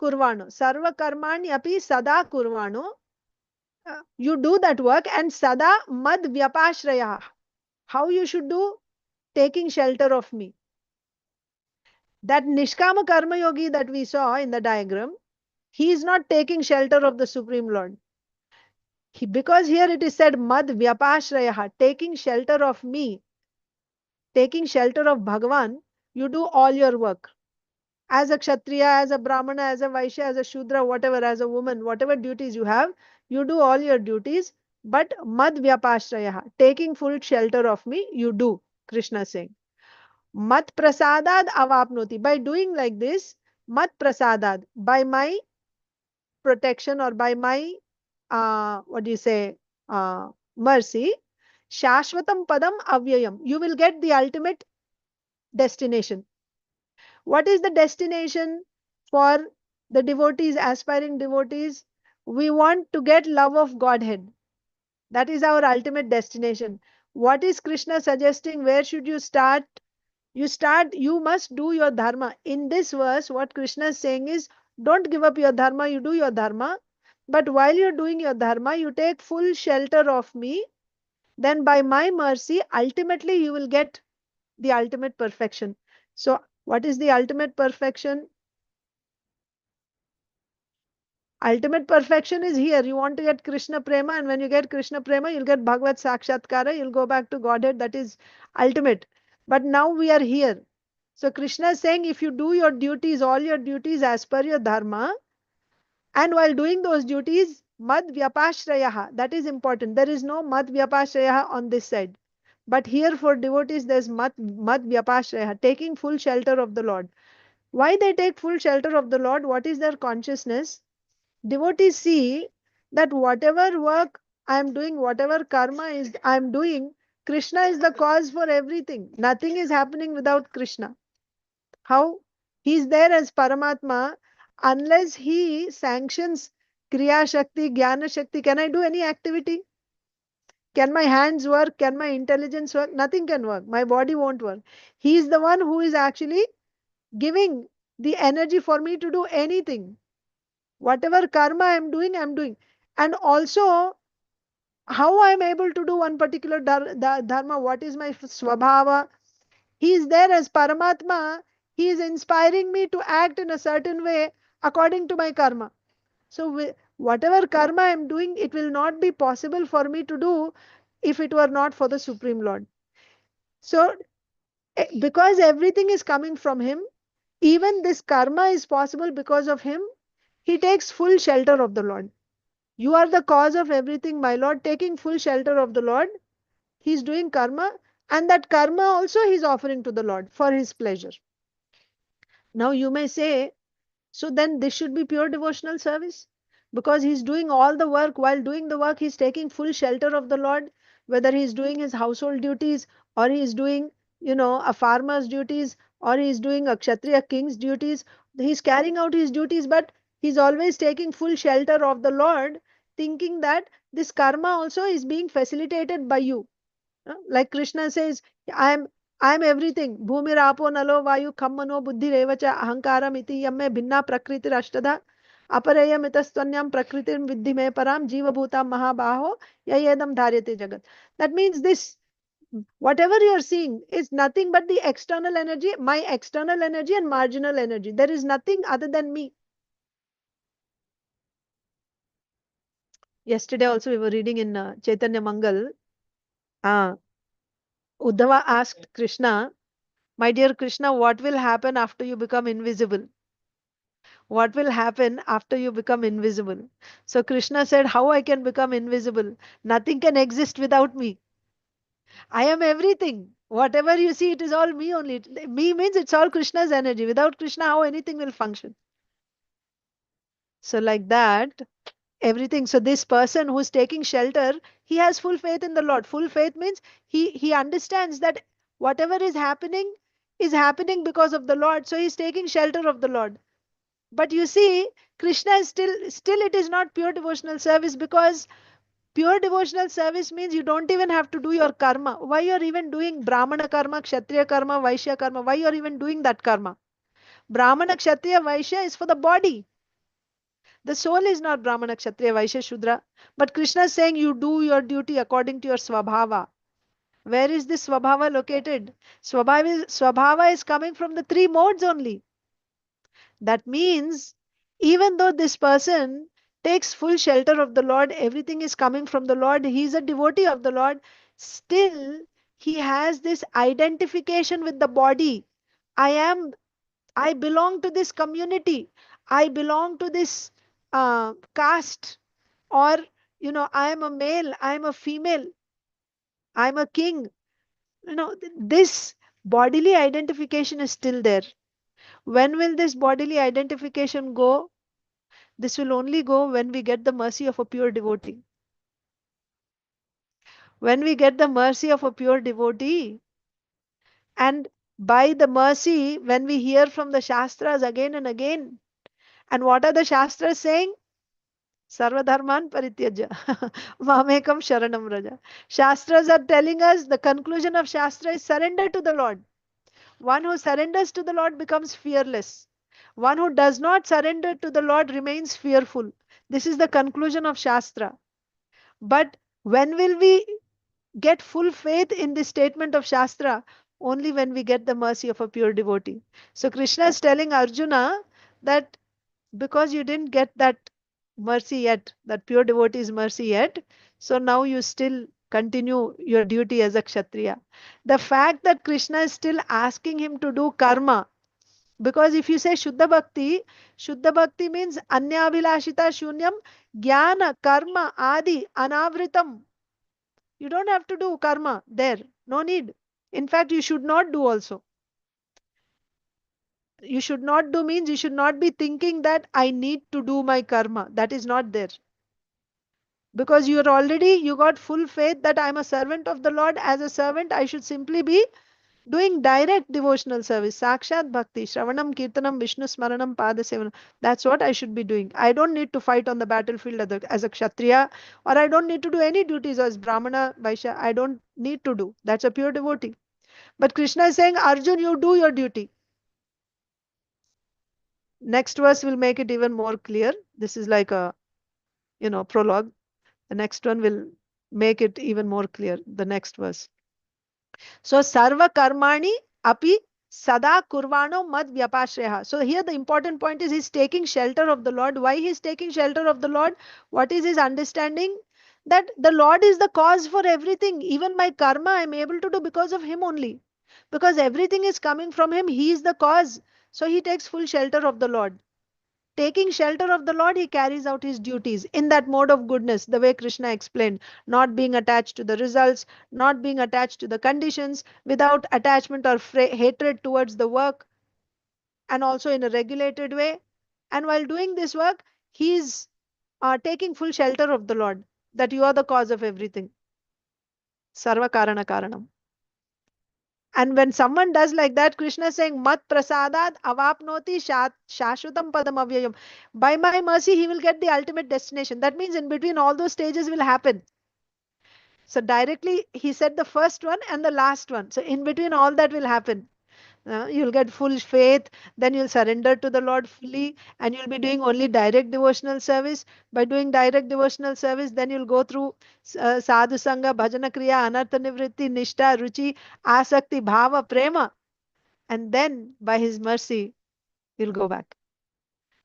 Kurvano. Sarva karmani api sada kurvano. You do that work and sada mad vyapasrayah. How you should do? Taking shelter of me. That Nishkama Karma Yogi that we saw in the diagram, he is not taking shelter of the Supreme Lord. Because here it is said mad vyapasrayah, taking shelter of me, taking shelter of Bhagavan, you do all your work. As a Kshatriya, as a Brahmana, as a Vaishya, as a Shudra, whatever, as a woman, whatever duties you have, you do all your duties. But mad vyapasrayah, taking full shelter of me, you do. Krishna saying. Mat prasadad avapnoti. By doing like this, mat prasadad, by my protection or by my, mercy, shashvatam padam avyayam. You will get the ultimate destination. What is the destination for the devotees, aspiring devotees? We want to get love of Godhead. That is our ultimate destination. What is Krishna suggesting? Where should you start? You must do your dharma. In this verse, what Krishna is saying is, don't give up your dharma, you do your dharma. But while you're doing your dharma, you take full shelter of me. Then by my mercy, ultimately you will get the ultimate perfection. So what is the ultimate perfection? Ultimate perfection is here. You want to get Krishna Prema, and when you get Krishna Prema, you'll get Bhagavad Sakshatkara, you'll go back to Godhead. That is ultimate. But now we are here. So Krishna is saying, if you do your duties, all your duties as per your dharma, and while doing those duties, mad vyapasrayah, that is important. There is no mad vyapasrayah on this side. But here for devotees, there's mad vyapasrayah, taking full shelter of the Lord. Why they take full shelter of the Lord? What is their consciousness? Devotees see that whatever work I am doing, whatever karma is I am doing, Krishna is the cause for everything. Nothing is happening without Krishna. How? He is there as Paramatma. Unless he sanctions Kriya Shakti, Jnana Shakti, can I do any activity? Can my hands work? Can my intelligence work? Nothing can work. My body won't work. He is the one who is actually giving the energy for me to do anything. Whatever karma I am doing, and also how I am able to do one particular dharma, what is my swabhava. He is there as Paramatma. He is inspiring me to act in a certain way according to my karma. So whatever karma I am doing, it will not be possible for me to do if it were not for the Supreme Lord. So because everything is coming from him, even this karma is possible because of him. He takes full shelter of the Lord. You are the cause of everything, my Lord. Taking full shelter of the Lord, he is doing karma, and that karma also he is offering to the Lord for his pleasure. Now you may say, so then this should be pure devotional service, because he's doing all the work. While doing the work, he's taking full shelter of the Lord, whether he's doing his household duties, or he's doing, a farmer's duties, or he's doing a kshatriya king's duties. He's carrying out his duties, but he's always taking full shelter of the Lord, thinking that this karma also is being facilitated by you. Like Krishna says, I am everything. Bhumir apo nalo vayu khammano buddhi revacha ahankaram iti yamme bhinna prakriti rashtadha. Aparayam itastanyam prakritim viddhi me param jiva bhutam mahabaho yayedam dharyate jagat. That means this, whatever you are seeing is nothing but the external energy, my external energy and marginal energy. There is nothing other than me. Yesterday also we were reading in Chaitanya Mangal. Uddhava asked Krishna, my dear Krishna, what will happen after you become invisible? What will happen after you become invisible? So Krishna said, how I can become invisible? Nothing can exist without me. I am everything. Whatever you see, it is all me only. Me means it's all Krishna's energy. Without Krishna, how anything will function? So like that, everything. So this person who's taking shelter, he has full faith in the Lord. Full faith means he understands that whatever is happening because of the Lord. So he's taking shelter of the Lord. But you see, Krishna is still it is not pure devotional service, because pure devotional service means you don't even have to do your karma. Why you're even doing Brahmana karma, Kshatriya karma, Vaishya karma? Why you're even doing that karma? Brahmana, Kshatriya, Vaishya is for the body. The soul is not Brahmana, Kshatriya, Vaishya, Shudra. But Krishna is saying you do your duty according to your Swabhava. Where is this Swabhava located? Swabhava is coming from the three modes only. That means even though this person takes full shelter of the Lord, everything is coming from the Lord, he is a devotee of the Lord, still he has this identification with the body. I belong to this community. I belong to this caste. Or, I am a male, I am a female, I am a king. This bodily identification is still there. When will this bodily identification go? This will only go when we get the mercy of a pure devotee. When we get the mercy of a pure devotee, and by the mercy, when we hear from the Shastras again and again, and what are the Shastras saying? Sarvadharman parityaja. Mamekam sharanam raja. Shastras are telling us, the conclusion of Shastra is surrender to the Lord. One who surrenders to the Lord becomes fearless. One who does not surrender to the Lord remains fearful. This is the conclusion of Shastra. But when will we get full faith in this statement of Shastra? Only when we get the mercy of a pure devotee. So Krishna is telling Arjuna that because you didn't get that mercy yet, that pure devotee's mercy yet, so now you still continue your duty as a Kshatriya. The fact that Krishna is still asking him to do karma, because if you say Shuddha Bhakti means Anyabhilashita Shunyam Jnana Karma Adi Anavritam. You don't have to do karma there. No need. In fact, you should not do also. You should not do means you should not be thinking that I need to do my karma. That is not there. Because you got full faith that I am a servant of the Lord. As a servant, I should simply be doing direct devotional service. Sakshat Bhakti, Shravanam, Kirtanam, Vishnu Smaranam, Padasevanam. That's what I should be doing. I don't need to fight on the battlefield as a Kshatriya, or I don't need to do any duties as Brahmana, Vaishya. I don't need to do. That's a pure devotee. But Krishna is saying, Arjun, you do your duty. Next verse will make it even more clear. This is like a, prologue. The next one will make it even more clear. The next verse. So sarva karmani api sada kurvano mad vyapasrayah. So here the important point is he's taking shelter of the Lord. Why he's taking shelter of the Lord? What is his understanding? That the Lord is the cause for everything. Even my karma I am able to do because of him only. Because everything is coming from him. He is the cause. So he takes full shelter of the Lord. Taking shelter of the Lord, he carries out his duties in that mode of goodness, the way Krishna explained, not being attached to the results, not being attached to the conditions, without attachment or hatred towards the work, and also in a regulated way. And while doing this work, he is taking full shelter of the Lord, that you are the cause of everything. Sarva Karana Karanam. And when someone does like that, Krishna is saying, Mat prasadat avapnoti shashvatam padam avyayam. By my mercy, he will get the ultimate destination. That means in between all those stages will happen. So directly, he said the first one and the last one. So in between all that will happen. You'll get full faith, then you'll surrender to the Lord fully, and you'll be doing only direct devotional service. By doing direct devotional service, then you'll go through sadhu sangha, bhajana kriya, anartha nivritti, nishta, ruchi, asakti, bhava, prema, and then by his mercy, you'll go back.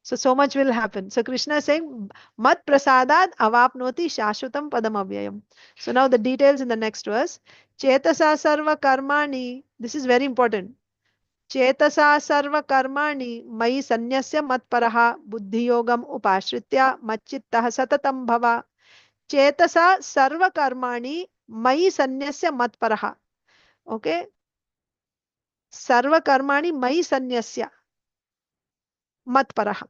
So much will happen. So Krishna is saying, Mat prasadad avapnoti shashvatam padam avyayam. So now the details in the next verse. Chetasa sarva karmani. This is very important. चेतसा सर्वकर्माणि मयि सन्न्यस्य मत्परः बुद्धियोगम् उपाश्रित्य मच्चित्तः सततं भव चेतसा सर्वकर्माणि मयि सन्न्यस्य मत्परः ओके सर्वकर्माणि मयि सन्न्यस्य matparah.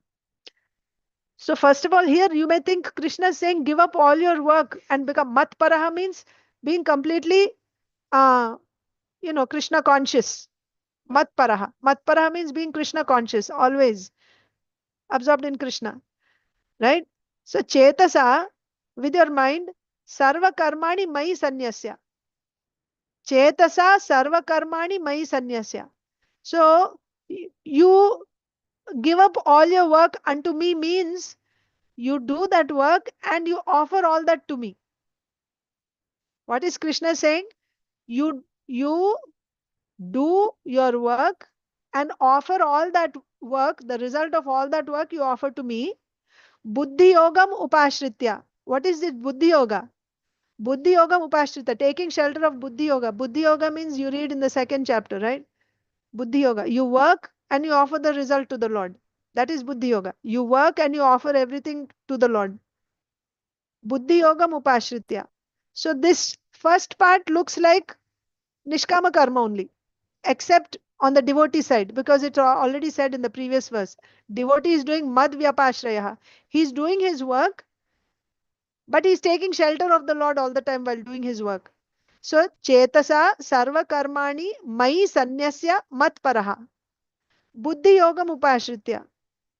So first of all, here you may think Krishna is saying give up all your work and become matparaha means being completely Krishna conscious. Matparaha. Matparaha means being Krishna conscious, always absorbed in Krishna. Right? So chetasa, with your mind, sarva karmani mai sanyasya. Chetasa sarva karmani mai sanyasya. So you give up all your work unto me means you do that work and you offer all that to me. What is Krishna saying? You do your work and offer all that work, the result of all that work you offer to me. Buddhi yogam upashritya. What is this buddhi yoga? Buddhi yogam upashritya, taking shelter of buddhi yoga. Buddhi yoga means you read in the second chapter, right? Buddhi yoga. You work and you offer the result to the Lord. That is buddhi yoga. You work and you offer everything to the Lord. Buddhi yogam upashritya. So this first part looks like nishkama karma only, except on the devotee side, because it's already said in the previous verse. Devotee is doing mad vyapasrayah. He's doing his work, but he's taking shelter of the Lord all the time while doing his work. So, chetasa sarva karmani mai sanyasya matparaha. Buddhi yogam upashritya.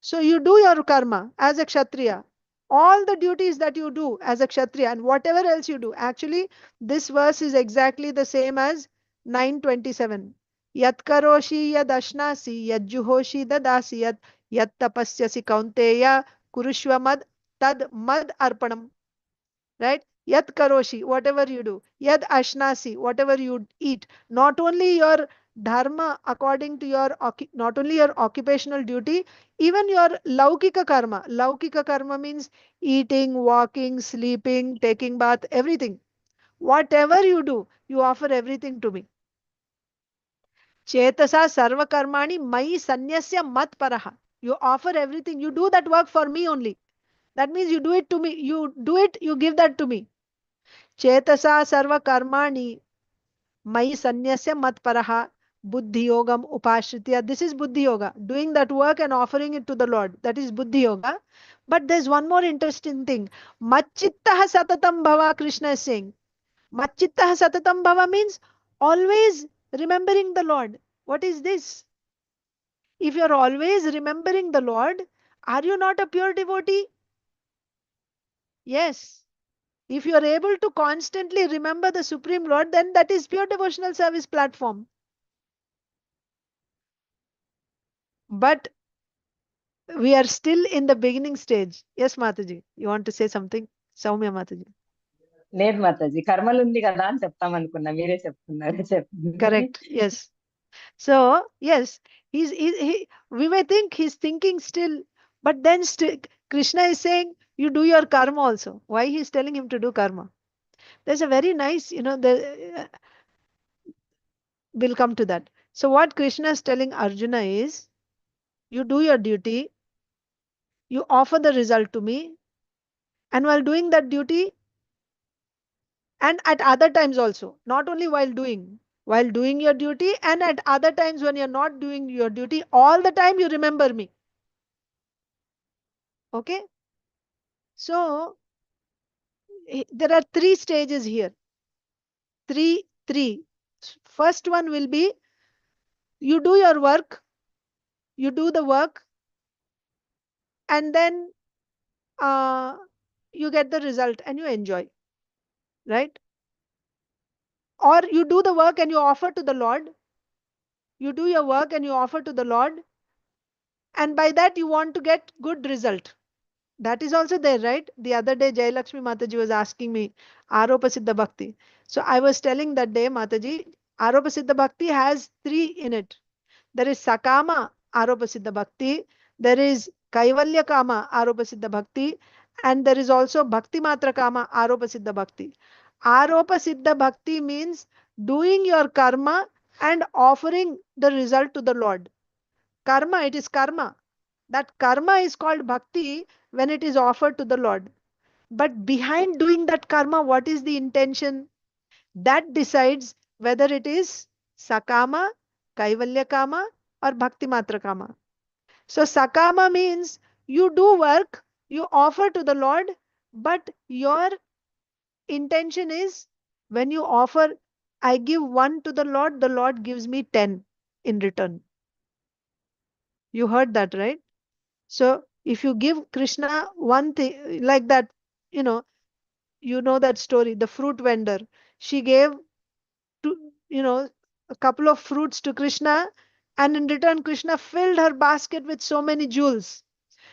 So, you do your karma as a kshatriya. All the duties that you do as a kshatriya and whatever else you do. Actually, this verse is exactly the same as 927. Yat karoshi yad ashnasi yad juhoshi dadasi yat tapasyasi kaunteya kurushva mad tad mad arpanam. Right? Yat karoshi, whatever you do. Yad ashnasi, whatever you eat. Not only your dharma according to your, not only your occupational duty, even your laukika karma. Laukika karma means eating, walking, sleeping, taking bath, everything. Whatever you do, you offer everything to me. Chetasa sarva karmani mai sanyasya mat paraha. You offer everything. You do that work for me only. That means you do it to me. You do it, you give that to me. Chetasa sarva karmani mai sanyasya matparaha buddhi yogam upashritya. This is buddhi yoga, doing that work and offering it to the Lord. That is buddhi yoga. But there's one more interesting thing. Machittaha satatam bhava, Krishna is saying. Machittaha satatam bhava means always remembering the Lord. What is this? If you're always remembering the Lord, are you not a pure devotee? Yes. If you are able to constantly remember the Supreme Lord, then that is pure devotional service platform. But we are still in the beginning stage. Yes, Mataji, you want to say something? Soumya Mataji. లేదు మాతాజీ కర్మలు ఉంది కదా అని చెప్తాం అనుకున్నా మీరే చెప్తున్నారు చెప్పండి Correct. Yes. So, yes, we may think he's thinking still, but then still, Krishna is saying, you do your karma also. Why he's telling him to do karma? There's a very nice, we'll come to that. So what Krishna is telling Arjuna is, you do your duty, you offer the result to me, and while doing that duty, and at other times also, not only while doing your duty, and at other times when you're not doing your duty, all the time you remember me. Okay? So there are three stages here. Three. First one will be, you do your work, you do the work, and then you get the result and you enjoy. Right? Or you do the work and you offer to the Lord, You do your work and you offer to the Lord, and by that you want to get good result. That is also there, right? The other day, Jayalakshmi Mataji was asking me, Aropa Siddha Bhakti. So I was telling that day, Mataji, Aropa Siddha Bhakti has three in it. There is Sakama Aropa Siddha Bhakti, there is Kaivalya Kama Aropa Siddha Bhakti, and there is also Bhakti Matra Kama Aropa Siddha Bhakti. Aropa Siddha Bhakti means doing your karma and offering the result to the Lord. Karma, it is karma. That karma is called bhakti when it is offered to the Lord. But behind doing that karma, what is the intention? That decides whether it is sakama, kaivalya kama, or bhakti matra kama. So sakama means you do work, you offer to the Lord, but your intention is when you offer, I give one to the Lord gives me 10 in return. You heard that, right? So if you give Krishna one thing like that, you know, you know that story, the fruit vendor. She gave to, a couple of fruits to Krishna, and in return, Krishna filled her basket with so many jewels.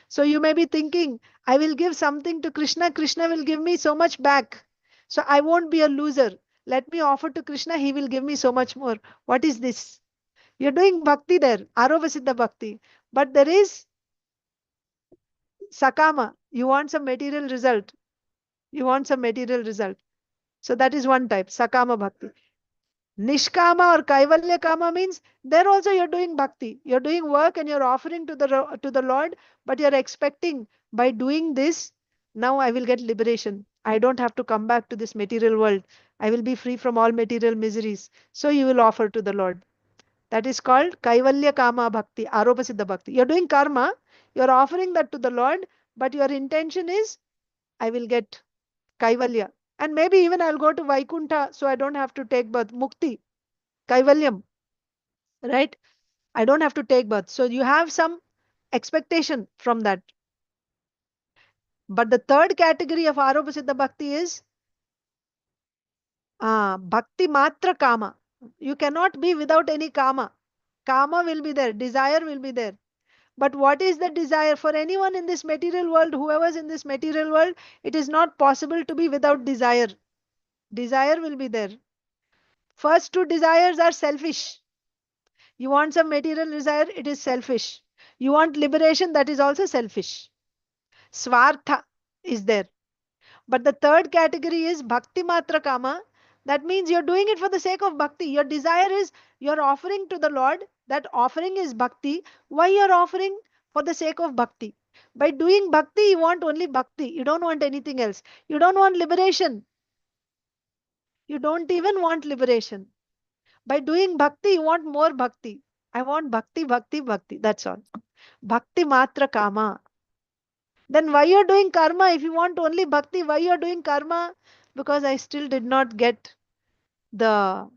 So you may be thinking, I will give something to Krishna, Krishna will give me so much back. So I won't be a loser. Let me offer to Krishna, he will give me so much more. What is this? You're doing bhakti there, Arovasiddha bhakti. But there is sakama. You want some material result. You want some material result. So that is one type, sakama bhakti. Nishkama or Kaivalya Kama means there also you're doing bhakti. You're doing work and you're offering to the Lord, but you're expecting by doing this, now I will get liberation. I don't have to come back to this material world. I will be free from all material miseries. So you will offer to the Lord. That is called Kaivalya Kama Bhakti, Aropasiddha Bhakti. You're doing karma, you're offering that to the Lord, but your intention is I will get Kaivalya. And maybe even I'll go to Vaikuntha so I don't have to take birth. Mukti, Kaivalyam, right? I don't have to take birth. So you have some expectation from that. But the third category of Aropasiddha Bhakti is Bhakti Matra Kama. You cannot be without any Kama. Kama will be there, desire will be there. But what is the desire? For anyone in this material world, whoever's in this material world, it is not possible to be without desire. Desire will be there. First two desires are selfish. You want some material desire, it is selfish. You want liberation, that is also selfish. Swartha is there. But the third category is Bhakti Matra Kama. That means you're doing it for the sake of bhakti. Your desire is you're offering to the Lord. That offering is bhakti. Why you're offering? For the sake of bhakti. By doing bhakti, you want only bhakti. You don't want anything else. You don't want liberation. You don't even want liberation. By doing bhakti, you want more bhakti. I want bhakti, bhakti, bhakti. That's all. Bhakti Matra Kama. Then why you're doing karma? If you want only bhakti, why you're doing karma? Because I still did not get the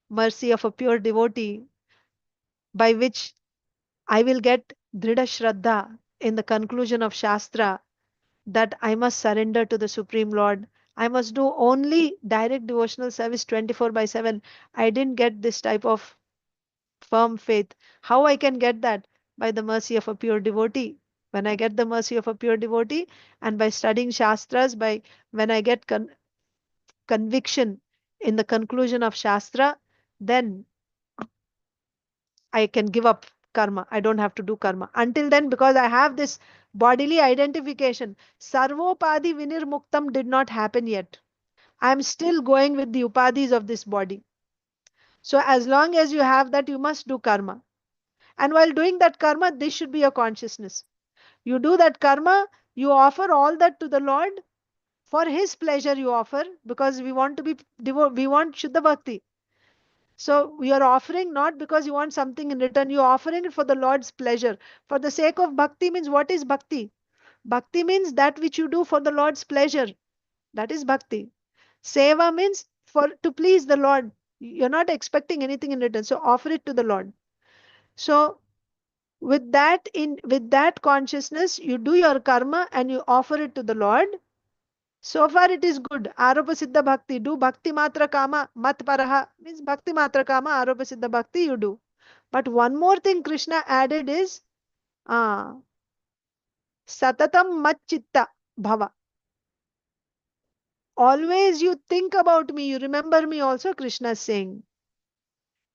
mercy of a pure devotee by which I will get Dhrida Shraddha in the conclusion of Shastra that I must surrender to the Supreme Lord. I must do only direct devotional service 24/7. I didn't get this type of firm faith. How I can get that? By the mercy of a pure devotee. When I get the mercy of a pure devotee and by studying Shastras, by when I get conviction in the conclusion of Shastra, then I can give up karma. I don't have to do karma. Until then, because I have this bodily identification, Sarvopadi Vinirmuktam did not happen yet. I am still going with the upadhis of this body. So as long as you have that, you must do karma. And while doing that karma, this should be your consciousness. You do that karma, you offer all that to the Lord. For His pleasure you offer, because we want to be we want Shuddha Bhakti. So you are offering not because you want something in return, you are offering it for the Lord's pleasure. For the sake of bhakti means what is bhakti? Bhakti means that which you do for the Lord's pleasure. That is bhakti. Seva means for to please the Lord. You're not expecting anything in return. So offer it to the Lord. So with that consciousness, you do your karma and you offer it to the Lord. So far it is good. Aropa Siddha Bhakti. Do Bhakti Matra Kama Mat Paraha. Means Bhakti Matra Kama, Aropa Siddha Bhakti you do. But one more thing Krishna added is satatam mat citta bhava. Always you think about me, you remember me also, Krishna is saying.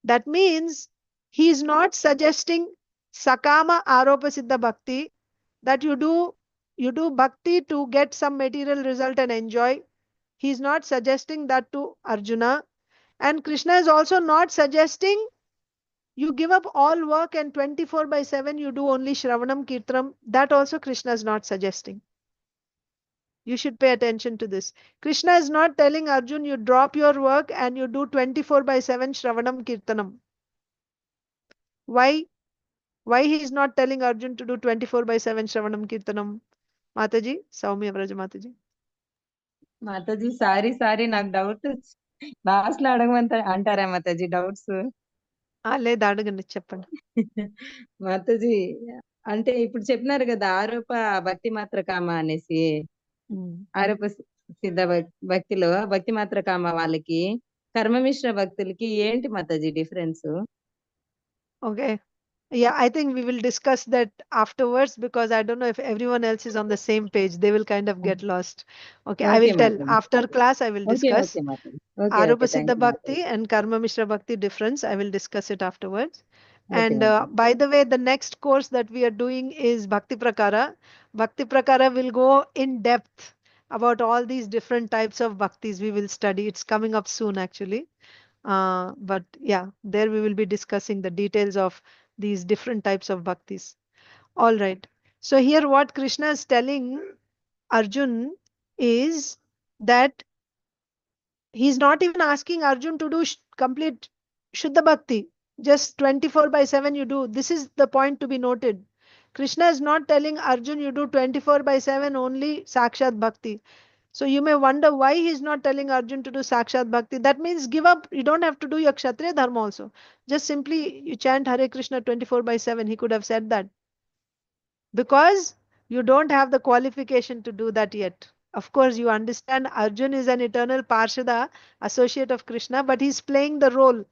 That means he is not suggesting sakama aropa siddha bhakti, that you do bhakti to get some material result and enjoy. He is not suggesting that to Arjuna. And Krishna is also not suggesting you give up all work and 24/7 you do only Shravanam Kirtanam. That also Krishna is not suggesting. You should pay attention to this. Krishna is not telling Arjun you drop your work and you do 24/7 Shravanam Kirtanam. Why? Why he is not telling Arjun to do 24/7 Shravanam Kirtanam? Mataji, Saumya Vraja Mataji. మాతాజీ sorry నాకు doubt last లో అంటారా Mataji doubts? లేదు అడగండి, చెప్పండి. మాతాజీ అంటే ఇప్పుడు చెప్పినారు కదా ఆరోప భక్తి మాత్ర కామ అనేసి. ఆరోప సిద్ధ భక్తిలో భక్తి మాత్ర కామ వాళ్ళకి కర్మమిశ్ర భక్తులకి ఏంటి Mataji difference? Okay. Yeah, I think we will discuss that afterwards because I don't know if everyone else is on the same page. They will kind of get lost. Okay, I will tell. Mataji. After class, I will discuss. Okay Mataji. Okay Arupa thank Siddha you Bhakti and Karma Mishra Bhakti difference. I will discuss it afterwards. Okay And Mataji. by the way, the next course that we are doing is Bhakti Prakara. Bhakti Prakara will go in depth about all these different types of bhaktis we will study. It's coming up soon actually. But yeah, there we will be discussing the details of these different types of bhaktis. All right. So here what Krishna is telling Arjun is that he's not even asking Arjun to do complete Shuddha Bhakti. Just 24/7 you do. This is the point to be noted. Krishna is not telling Arjun you do 24/7 only Sakshat Bhakti. So you may wonder why he's not telling Arjun to do Sakshat Bhakti. That means give up. You don't have to do your Kshatriya Dharma also. Just simply you chant Hare Krishna 24/7. He could have said that. Because you don't have the qualification to do that yet. Of course, you understand Arjun is an eternal Parshada, associate of Krishna, but he's playing the role.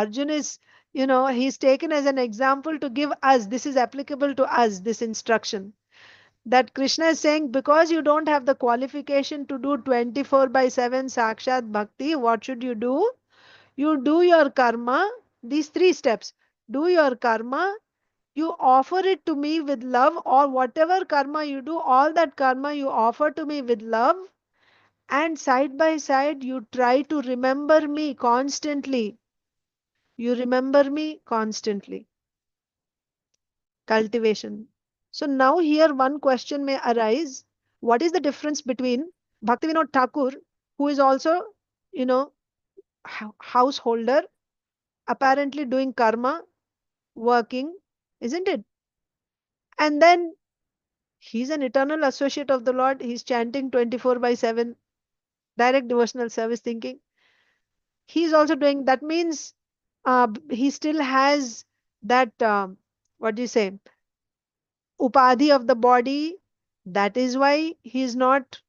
Arjun is, he's taken as an example to give us, this is applicable to us, this instruction. That Krishna is saying, because you don't have the qualification to do 24/7 Sakshat Bhakti, what should you do? You do your karma, these 3 steps. Do your karma, you offer it to me with love, or whatever karma you do, all that karma you offer to me with love, and side by side you try to remember me constantly. You remember me constantly. Cultivation. So now here one question may arise. What is the difference between Bhaktivinoda Thakur, who is also, you know, householder, apparently doing karma, working, isn't it? And then he's an eternal associate of the Lord. He's chanting 24/7, direct devotional service thinking. He's also doing, that means he still has that, what do you say, upadhi of the body. That is why he's not,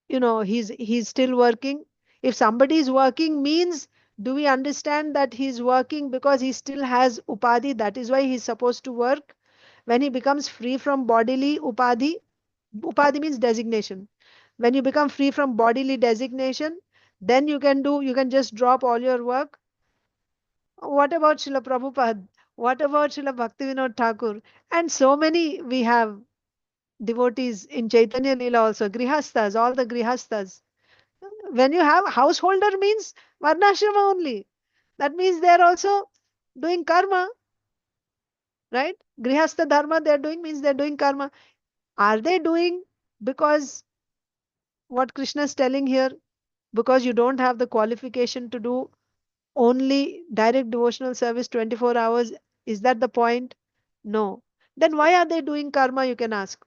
he's still working. If somebody is working means, do we understand that he's working because he still has upadhi? That is why he's supposed to work. When he becomes free from bodily upadhi, upadhi means designation. When you become free from bodily designation, then you can just drop all your work. What about Srila Prabhupada? What about Srila Bhaktivinoda Thakur? And so many we have devotees in Chaitanya Leela also, grihasthas, all the grihasthas. When you have householder means varnashrama only. That means they are also doing karma, right? Grihastha dharma they are doing means they are doing karma. Are they doing because what Krishna is telling here? Because you don't have the qualification to do only direct devotional service 24 hours. Is that the point? No. Then why are they doing karma, you can ask.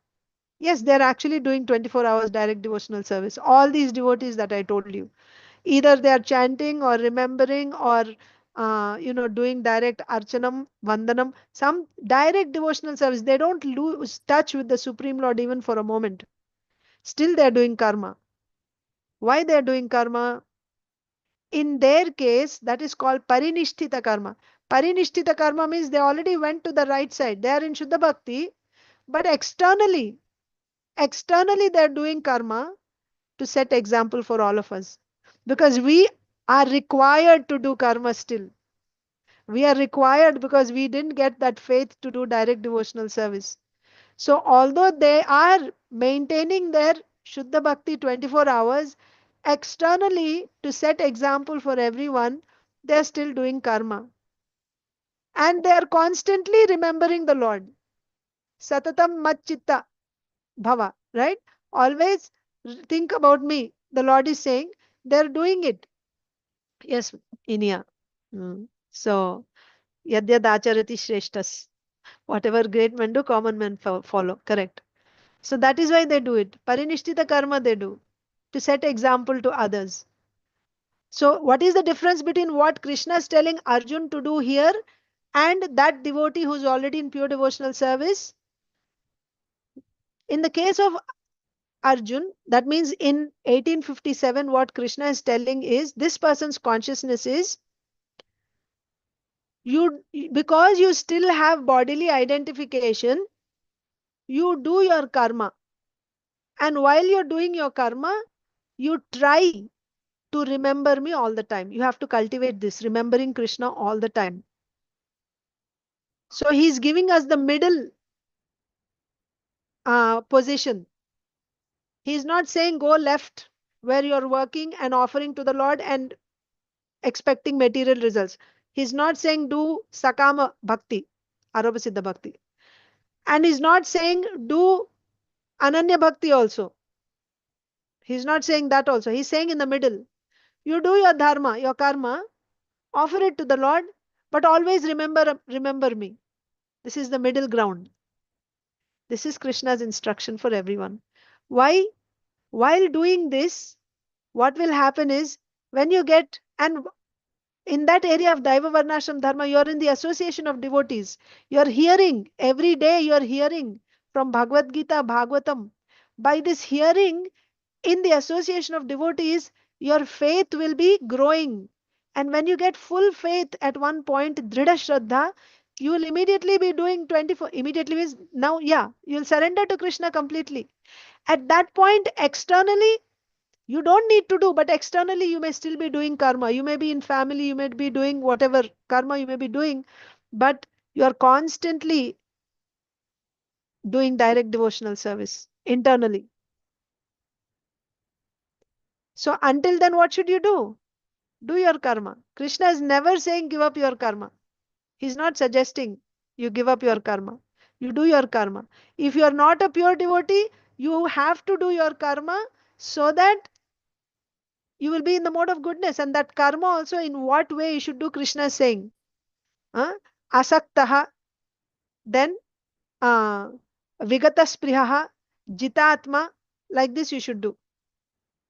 Yes, they're actually doing 24 hours direct devotional service. All these devotees that I told you. Either they are chanting or remembering or doing direct archanam, vandanam, some direct devotional service. They don't lose touch with the Supreme Lord even for a moment. Still they are doing karma. Why they are doing karma? In their case, that is called parinishthita karma. Parinishtita karma means they already went to the right side. They are in Shuddha Bhakti, but externally they are doing karma to set example for all of us. Because we are required to do karma still. We are required because we didn't get that faith to do direct devotional service. So although they are maintaining their Shuddha Bhakti 24 hours, externally to set example for everyone, they are still doing karma. And they are constantly remembering the Lord. Satatam mat citta bhava, right? Always think about me. The Lord is saying they are doing it. Yes, Inia. So, yadyad acharati shreshtas. Whatever great men do, common men follow. Correct. So that is why they do it. Parinishtita karma they do to set example to others. So what is the difference between what Krishna is telling Arjun to do here and that devotee who's already in pure devotional service? In the case of Arjun, that means in 1857, what Krishna is telling is this person's consciousness is you, because you still have bodily identification, you do your karma. And while you're doing your karma, you try to remember me all the time. You have to cultivate this, remembering Krishna all the time. So he's giving us the middle position. He's not saying go left where you're working and offering to the Lord and expecting material results. He's not saying do sakama bhakti, arabasiddha bhakti. And he's not saying do ananya bhakti also. He's not saying that also. He's saying in the middle. You do your dharma, your karma, offer it to the Lord, but always remember me. This is the middle ground. This is Krishna's instruction for everyone. Why? While doing this, what will happen is when you get, and in that area of Daiva Varnashram Dharma, you are in the association of devotees. You are hearing, every day you are hearing from Bhagavad Gita, Bhagavatam. By this hearing, in the association of devotees, your faith will be growing. And when you get full faith at one point, Dhrida Shraddha, you will immediately be doing 24. Immediately means now, yeah, you will surrender to Krishna completely. At that point, externally, you don't need to do, but externally, you may still be doing karma. You may be in family, you may be doing whatever karma you may be doing, but you are constantly doing direct devotional service internally. So until then, what should you do? Do your karma. Krishna is never saying give up your karma. He's not suggesting you give up your karma. You do your karma. If you are not a pure devotee, you have to do your karma so that you will be in the mode of goodness. And that karma also, in what way you should do, Krishna is saying. Asaktaha, then Vigatasprihaha, Jitatma, like this you should do.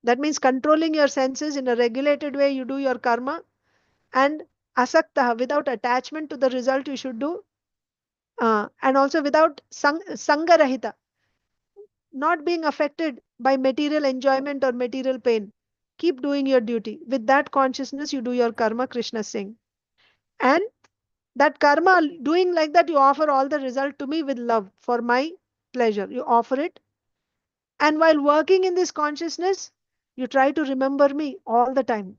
That means controlling your senses in a regulated way, you do your karma. And asaktaha, without attachment to the result you should do. And also without sangarahita, not being affected by material enjoyment or material pain. Keep doing your duty. With that consciousness, you do your karma, Krishna is saying. And that karma, doing like that, you offer all the result to me with love for my pleasure. You offer it. And while working in this consciousness, you try to remember me all the time.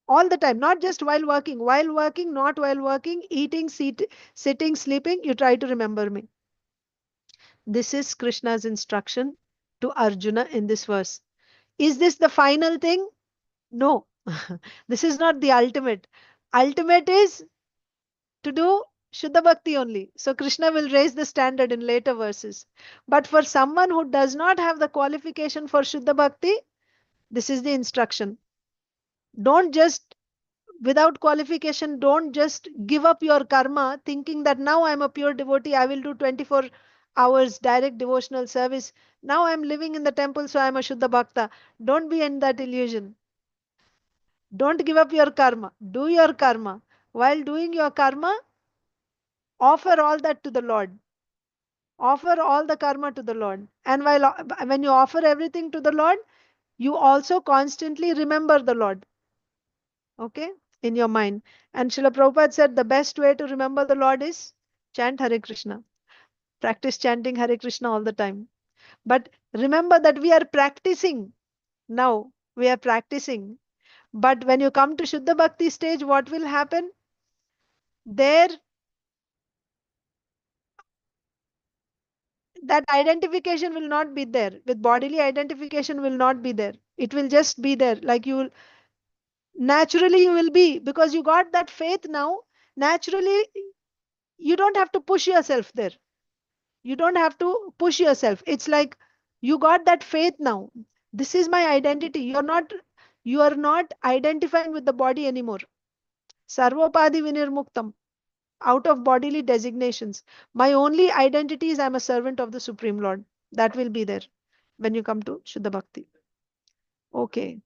All the time, not just while working, not while working, eating, sitting, sleeping, you try to remember me. This is Krishna's instruction to Arjuna in this verse. Is this the final thing? No. This is not the ultimate. Ultimate is to do Shuddha Bhakti only. So Krishna will raise the standard in later verses. But for someone who does not have the qualification for Shuddha Bhakti, this is the instruction. Don't just, without qualification, don't just give up your karma thinking that now I am a pure devotee, I will do 24 hours direct devotional service. Now I am living in the temple, so I am a Shuddha Bhakta. Don't be in that illusion. Don't give up your karma. Do your karma. While doing your karma, offer all that to the Lord. Offer all the karma to the Lord. And when you offer everything to the Lord, you also constantly remember the Lord. Okay? in your mind. And Srila Prabhupada said the best way to remember the Lord is chant Hare Krishna. Practice chanting Hare Krishna all the time. But remember that we are practicing now. We are practicing. But when you come to Shuddha Bhakti stage, what will happen? There, that identification will not be there. With bodily identification will not be there. It will just be there. Like you will, naturally you will be, because you got that faith now. Naturally, you don't have to push yourself there. You don't have to push yourself. It's like you got that faith now. This is my identity. You are not identifying with the body anymore. Sarvopadi vinirmuktam, out of bodily designations. My only identity is I'm a servant of the Supreme Lord. That will be there when you come to Shuddha Bhakti. Okay.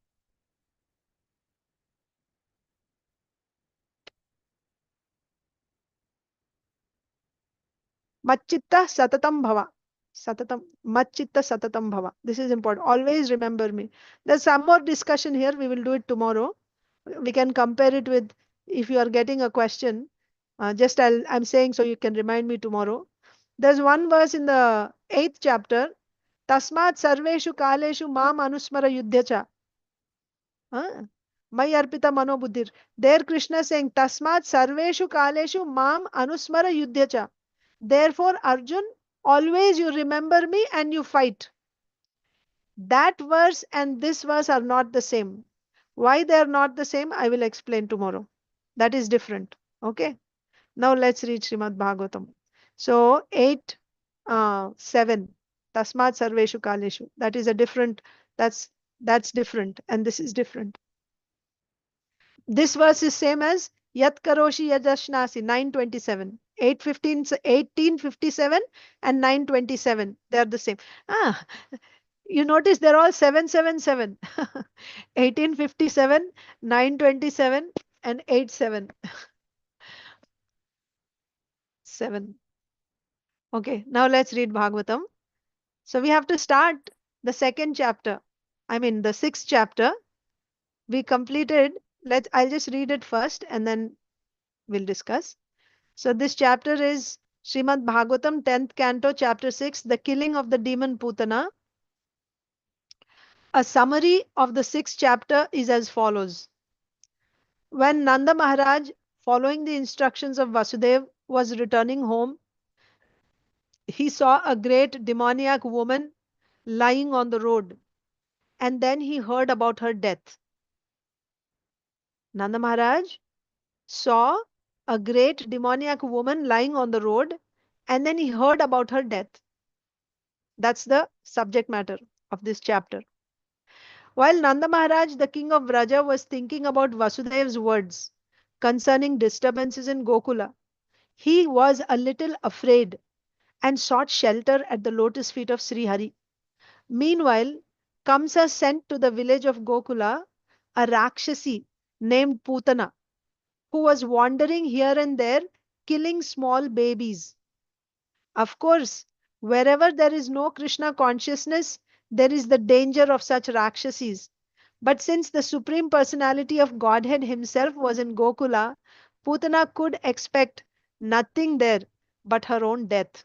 Macchitta satatam bhava. Satatam. Macchitta satatam bhava. This is important. Always remember me. There's some more discussion here. We will do it tomorrow. We can compare it with, if you are getting a question, I'm saying so you can remind me tomorrow. There's one verse in the 8th chapter. Tasmat sarveshu kaleshu mam anusmara yudhyacha. Mai arpita manobuddhir. There Krishna saying, Tasmat sarveshu kaleshu mam anusmara yudhyacha. Therefore, Arjun, always you remember me and you fight. That verse and this verse are not the same. Why they are not the same, I will explain tomorrow. That is different. Okay. Now let's read Srimad Bhagavatam. So 8, 7. Tasmat sarveshu kaleshu. That is a different, that's different. And this is different. This verse is same as Yat Karoshi Yajashnasi, 927. 1857 and 927. They are the same. You notice they're all 777. 1857, 927, and 87. 7. Okay, now let's read Bhagavatam. So we have to start the second chapter. I mean, the 6th chapter. We completed. I'll just read it first and then we'll discuss. So this chapter is Srimad Bhagavatam, 10th canto, chapter 6, the killing of the demon Pūtanā. A summary of the 6th chapter is as follows. When Nanda Maharaj, following the instructions of Vasudev, was returning home, he saw a great demoniac woman lying on the road, and then he heard about her death. Nanda Maharaj saw a great demoniac woman lying on the road, and then he heard about her death. That's the subject matter of this chapter. While Nanda Maharaj, the king of Vraja, was thinking about Vasudev's words concerning disturbances in Gokula, he was a little afraid and sought shelter at the lotus feet of Sri Hari. Meanwhile, Kamsa sent to the village of Gokula a Rakshasi named Pūtanā, who was wandering here and there, killing small babies. Of course, wherever there is no Krishna consciousness, there is the danger of such Rakshasis. But since the Supreme Personality of Godhead himself was in Gokula, Pūtanā could expect nothing there but her own death.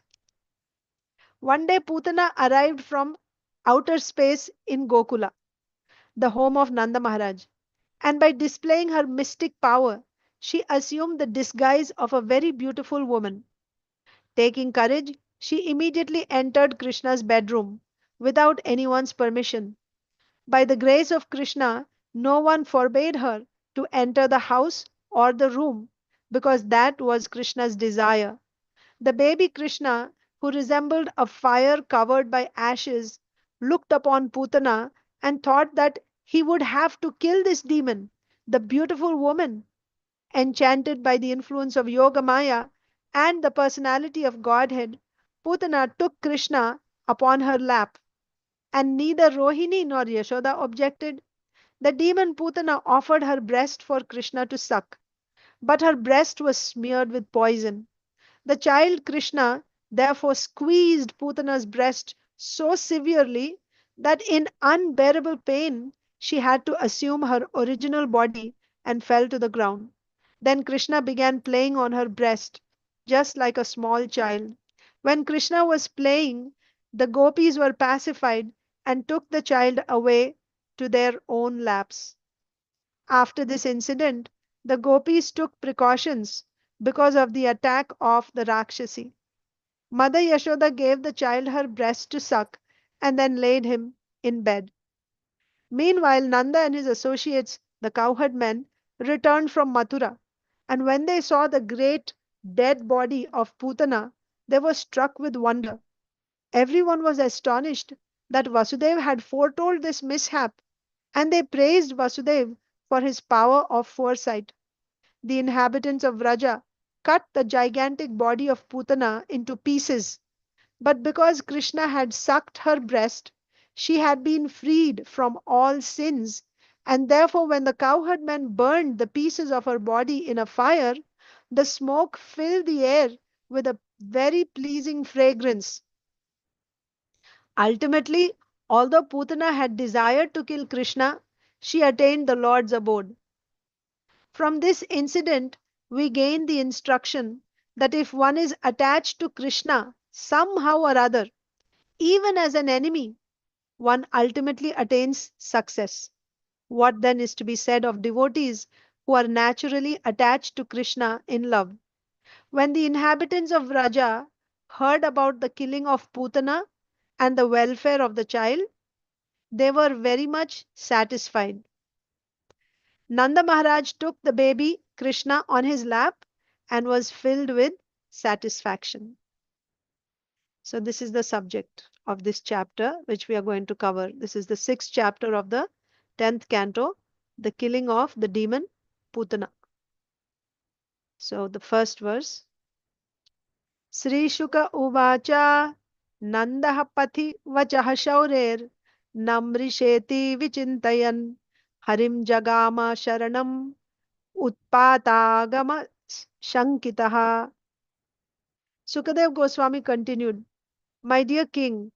One day Pūtanā arrived from outer space in Gokula, the home of Nanda Maharaj, and by displaying her mystic power, she assumed the disguise of a very beautiful woman. Taking courage, she immediately entered Krishna's bedroom without anyone's permission. By the grace of Krishna, no one forbade her to enter the house or the room because that was Krishna's desire. The baby Krishna, who resembled a fire covered by ashes, looked upon Pūtanā and thought that he would have to kill this demon, the beautiful woman. Enchanted by the influence of Yoga Maya and the personality of Godhead, Pūtanā took Krishna upon her lap, and neither Rohini nor Yashoda objected. The demon Pūtanā offered her breast for Krishna to suck, but her breast was smeared with poison. The child Krishna therefore squeezed Pūtanā's breast so severely that in unbearable pain she had to assume her original body and fell to the ground. Then Krishna began playing on her breast, just like a small child. When Krishna was playing, the gopis were pacified and took the child away to their own laps. After this incident, the gopis took precautions because of the attack of the Rakshasi. Mother Yashoda gave the child her breast to suck and then laid him in bed. Meanwhile, Nanda and his associates, the cowherd men, returned from Mathura, and when they saw the great dead body of Pūtanā, they were struck with wonder. Everyone was astonished that Vasudeva had foretold this mishap, and they praised Vasudeva for his power of foresight. The inhabitants of Vraja cut the gigantic body of Pūtanā into pieces, but because Krishna had sucked her breast, she had been freed from all sins, and therefore, when the cowherd men burned the pieces of her body in a fire, the smoke filled the air with a very pleasing fragrance. Ultimately, although Pūtanā had desired to kill Krishna, she attained the Lord's abode. From this incident, we gain the instruction that if one is attached to Krishna somehow or other, even as an enemy, one ultimately attains success. What then is to be said of devotees who are naturally attached to Krishna in love? When the inhabitants of Vraja heard about the killing of Pūtanā and the welfare of the child, they were very much satisfied. Nanda Maharaj took the baby Krishna on his lap and was filled with satisfaction. So this is the subject of this chapter which we are going to cover. This is the 6th chapter of the 10th canto, the killing of the demon Pūtanā. So the first verse. Sri Shuka Uvacha Nandah Pathi Vachah Shaurer Namrisheti Vichintayan Harim Jagama Saranam Utpatagama Shankitaha. Sukadev Goswami continued, My dear king,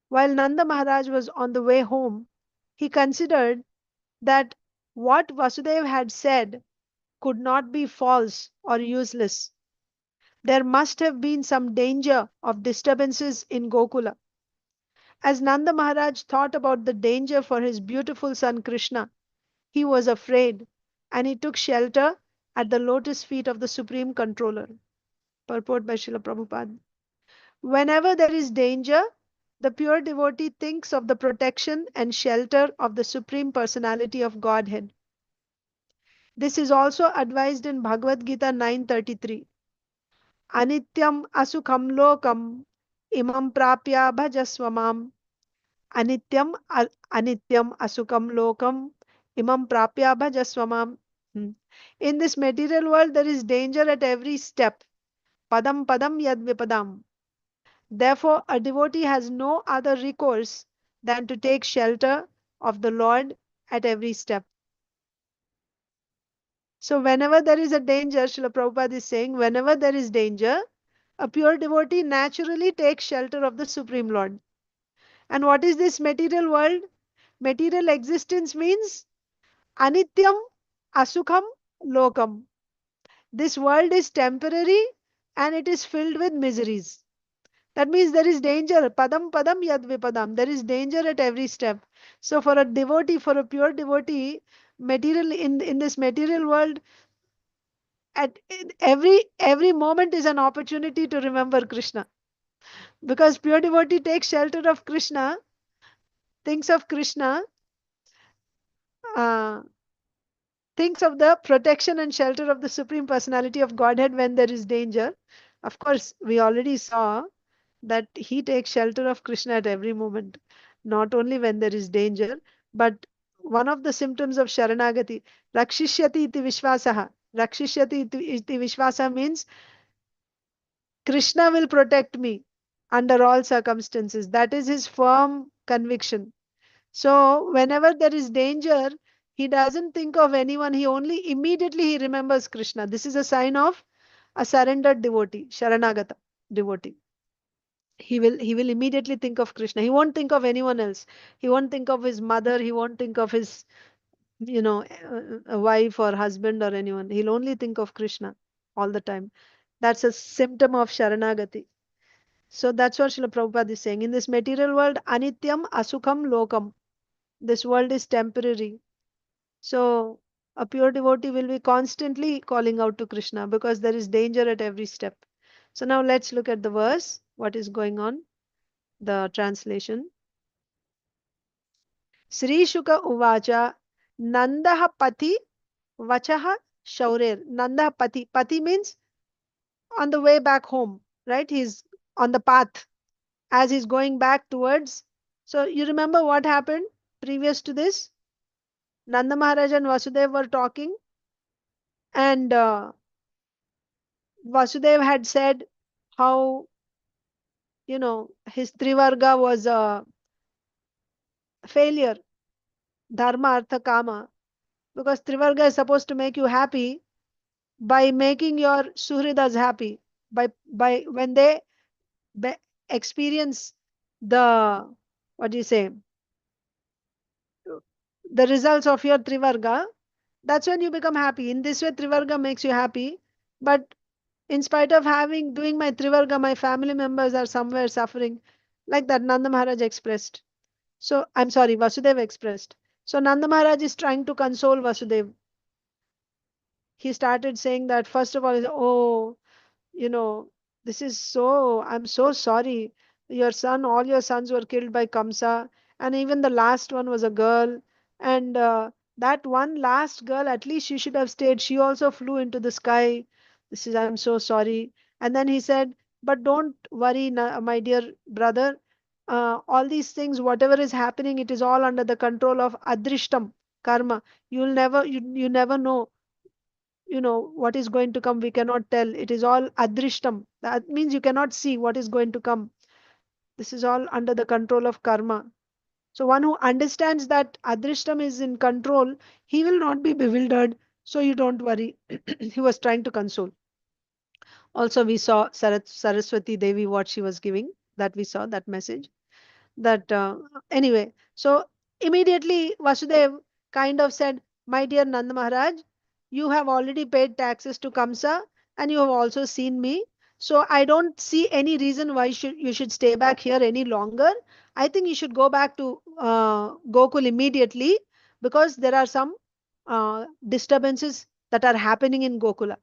while Nanda Maharaj was on the way home, he considered that what Vasudeva had said could not be false or useless. There must have been some danger of disturbances in Gokula. As Nanda Maharaj thought about the danger for his beautiful son Krishna, he was afraid and he took shelter at the lotus feet of the Supreme Controller. Purport by Srila Prabhupada. Whenever there is danger, the pure devotee thinks of the protection and shelter of the Supreme Personality of Godhead. This is also advised in Bhagavad Gita 9:33. Anityam asukham lokam imam prapya bhajasvamam. Anityam asukham lokam imam prapya bhajasvamam. In this material world, there is danger at every step. Padam padam yad vipadam. Therefore, a devotee has no other recourse than to take shelter of the Lord at every step. So whenever there is a danger, Srila Prabhupada is saying, whenever there is danger, a pure devotee naturally takes shelter of the Supreme Lord. And what is this material world? Material existence means anityam asukham lokam. This world is temporary and it is filled with miseries. That means there is danger. Padam padam yad vipadam. There is danger at every step. So for a devotee, for a pure devotee, material in this material world, at every moment is an opportunity to remember Krishna. Because pure devotee takes shelter of Krishna, thinks of Krishna, uh, thinks of the protection and shelter of the Supreme Personality of Godhead when there is danger. Of course, we already saw that he takes shelter of Krishna at every moment, not only when there is danger, but one of the symptoms of Sharanagati, Rakshishyati iti Vishwasaha. Rakshishyati iti Vishwasa means Krishna will protect me under all circumstances. That is his firm conviction. So whenever there is danger, he doesn't think of anyone. He only immediately he remembers Krishna. This is a sign of a surrendered devotee, Sharanagata devotee. He will immediately think of Krishna. He won't think of anyone else. He won't think of his mother. He won't think of his a wife or husband or anyone. He'll only think of Krishna all the time. That's a symptom of Sharanagati. So that's what Srila Prabhupada is saying. In this material world, anityam asukham lokam. This world is temporary. So a pure devotee will be constantly calling out to Krishna because there is danger at every step. So now let's look at the verse, what is going on, the translation. Sri Shuka Uvacha Nandaha Pati Vachaha Shaurer. Nandaha Pati. Pati means on the way back home, right? He's on the path as he's going back towards. So you remember what happened previous to this? Nanda Maharaj and Vasudev were talking, and Vasudev had said how, his Trivarga was a failure, dharma, artha, kama, because Trivarga is supposed to make you happy by making your suhridas happy, by when they be- experience the, what do you say, the results of your Trivarga, that's when you become happy. In this way, Trivarga makes you happy, but in spite of doing my Trivarga, my family members are somewhere suffering, like that Nanda Maharaj expressed. So, I'm sorry, Vasudev expressed. So, Nanda Maharaj is trying to console Vasudev. He started saying that, first of all, oh, you know, this is so, I'm so sorry. All your sons were killed by Kamsa, and even the last one was a girl. And that one last girl, at least she should have stayed. She also flew into the sky. I'm so sorry. And then he said, but don't worry, my dear brother. All these things, whatever is happening, it is all under the control of Adrishtam, karma. You never know what is going to come. We cannot tell. It is all adrishtam. That means you cannot see what is going to come. This is all under the control of karma. So one who understands that adrishtam is in control, he will not be bewildered. So you don't worry. He was trying to console. Also we saw Saraswati Devi, what she was giving, that we saw that message. That Anyway, so immediately Vasudev kind of said, my dear Nanda Maharaj, you have already paid taxes to Kamsa, and you have also seen me, so I don't see any reason why you should stay back here any longer. I think you should go back to Gokul immediately, because there are some disturbances that are happening in Gokula.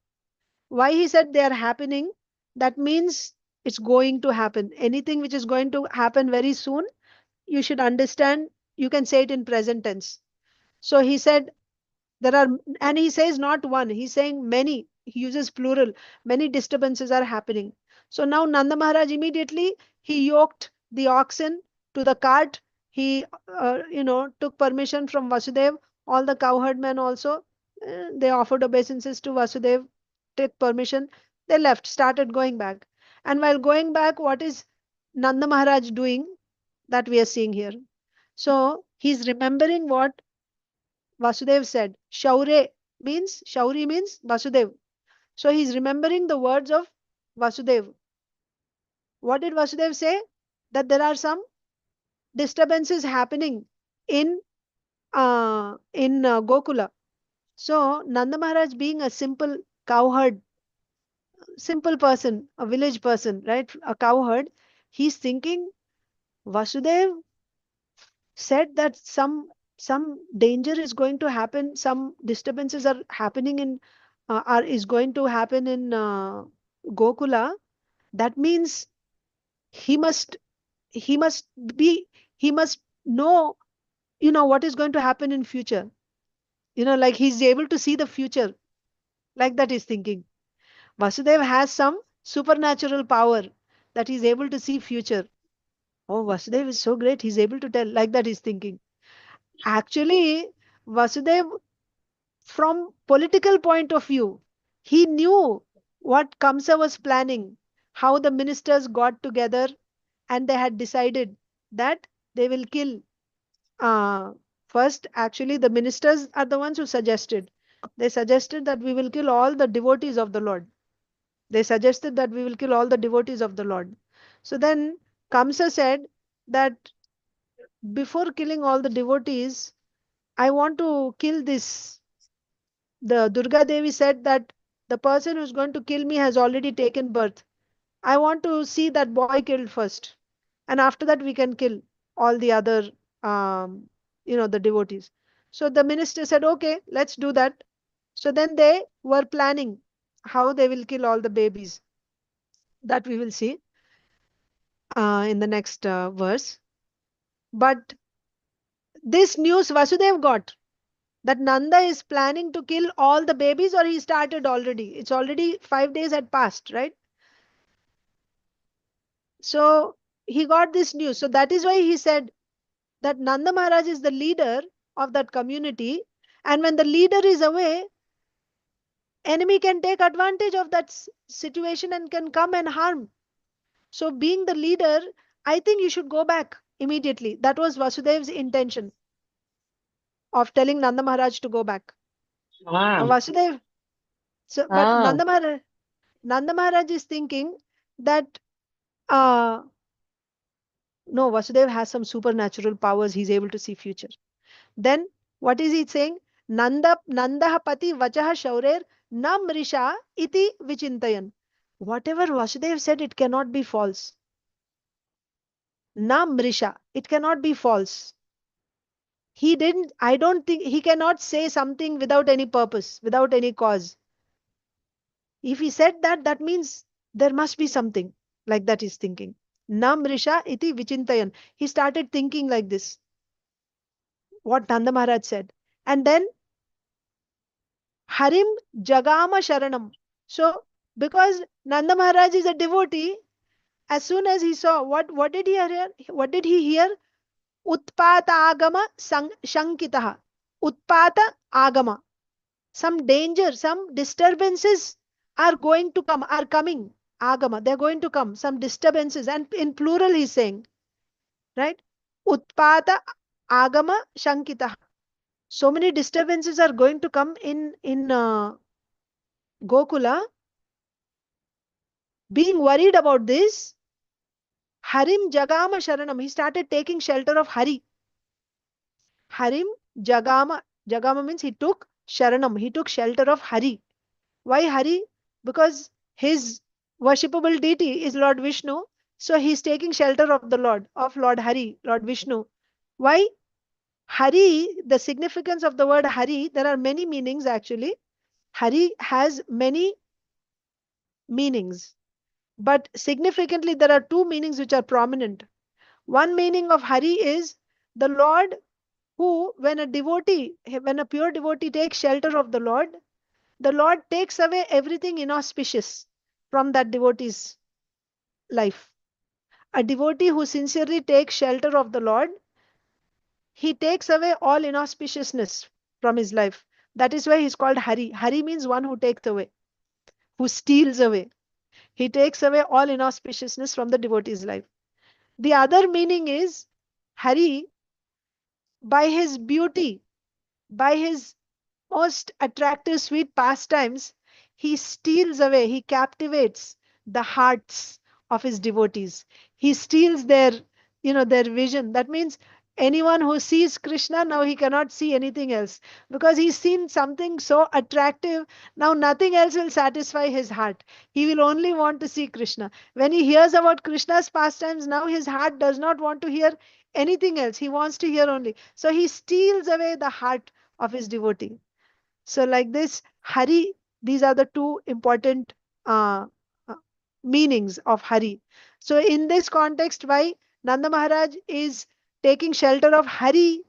Why he said they are happening, that means it's going to happen. Anything which is going to happen very soon, you should understand, you can say it in present tense. So he said there are, and he says not one, he's saying many, he uses plural, many disturbances are happening. So now Nanda Maharaj immediately, he yoked the oxen to the cart. He took permission from Vasudev. All the cowherd men also, they offered obeisances to Vasudev, take permission. They left, started going back. And while going back, what is Nanda Maharaj doing, that we are seeing here? So he's remembering what Vasudev said. Shauri means Vasudev. So he's remembering the words of Vasudev. What did Vasudev say? That there are some disturbances happening in Gokula. So Nanda Maharaj, being a simple cowherd, simple person, a village person, right? A cowherd, he's thinking Vasudev said that some danger is going to happen, some disturbances are happening in are is going to happen in Gokula. That means he must he must be he must know, what is going to happen in future. Like he's able to see the future, like that he's thinking. Vasudev has some supernatural power, that he's able to see future. Oh, Vasudev is so great, he's able to tell, like that he's thinking. Actually, Vasudev, from political point of view, he knew what Kamsa was planning, how the ministers got together, and they had decided that they will kill. Uh, First, actually, the ministers are the ones who suggested. They suggested that we will kill all the devotees of the Lord. They suggested that we will kill all the devotees of the Lord. So then Kamsa said that before killing all the devotees, I want to kill this. The Durga Devi said that the person who's going to kill me has already taken birth. I want to see that boy killed first. And after that, we can kill all the other, the devotees. So the minister said, okay, let's do that. So then they were planning how they will kill all the babies. That we will see in the next verse. But this news Vasudev got, that Nanda is planning to kill all the babies, or he started already. It's already 5 days had passed, right? So he got this news. So that is why he said that Nanda Maharaj is the leader of that community. And when the leader is away, enemy can take advantage of that situation and can come and harm. So being the leader, I think you should go back immediately. That was Vasudev's intention of telling Nanda Maharaj to go back. Ah, Vasudev, so but ah, Nanda Maharaj is thinking that uh no, Vasudev has some supernatural powers. He's able to see future. Then what is he saying? Nandaha pati vachaha shaurer nam risha iti vichintayan. Whatever Vasudev said, it cannot be false. Nam risha, it cannot be false. He didn't, I don't think he cannot say something without any purpose, without any cause. If he said that, that means there must be something. Like that he's thinking. Nam risha iti vichintayan. He started thinking like this. What Nanda Maharaj said. And then Harim jagama saranam. So because Nanda Maharaj is a devotee, as soon as he saw what did he hear? What did he hear? Utpata agama shankitaha. Utpata agama. Some danger, some disturbances are going to come, are coming. Agama, they're going to come. Some disturbances, and in plural he's saying, right? Utpata agama shankitaha. So many disturbances are going to come in Gokula. Being worried about this, Harim jagama sharanam. He started taking shelter of Hari. Harim jagama. Jagama means he took sharanam. He took shelter of Hari. Why Hari? Because his worshipable deity is Lord Vishnu. So he's taking shelter of the Lord, of Lord Hari, Lord Vishnu. Why? Hari, the significance of the word Hari, there are many meanings actually. Hari has many meanings. But significantly, there are two meanings which are prominent. One meaning of Hari is the Lord who, when a pure devotee takes shelter of the Lord takes away everything inauspicious from that devotee's life. A devotee who sincerely takes shelter of the Lord, he takes away all inauspiciousness from his life. That is why he's called Hari. Hari means one who takes away, who steals away. He takes away all inauspiciousness from the devotee's life. The other meaning is Hari, by his beauty, by his most attractive, sweet pastimes, he steals away, he captivates the hearts of his devotees. He steals their vision. That means anyone who sees Krishna, now he cannot see anything else because he's seen something so attractive. Now nothing else will satisfy his heart. He will only want to see Krishna. When he hears about Krishna's pastimes, now his heart does not want to hear anything else. He wants to hear only. So he steals away the heart of his devotee. So like this, Hari, these are the two important uh, uh, meanings of Hari. So in this context, why Nanda Maharaj is taking shelter of Hari?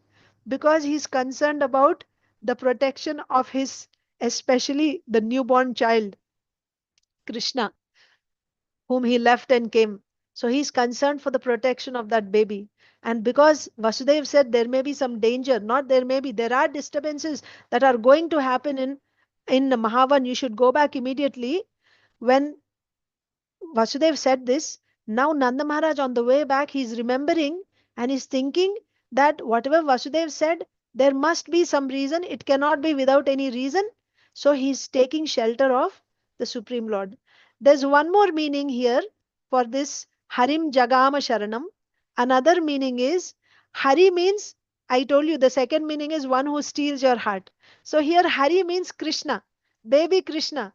Because he's concerned about the protection of his, especially the newborn child, Krishna, whom he left and came. So he's concerned for the protection of that baby. And because Vasudev said there may be some danger, not there may be, there are disturbances that are going to happen in Mahavan, you should go back immediately. When Vasudev said this, now Nanda Maharaj on the way back, he's remembering and he's thinking that whatever Vasudev said, there must be some reason. It cannot be without any reason. So he's taking shelter of the Supreme Lord. There's one more meaning here for this Harim Jagama Sharanam. Another meaning is Hari means I told you the second meaning is one who steals your heart. So here Hari means Krishna, baby Krishna.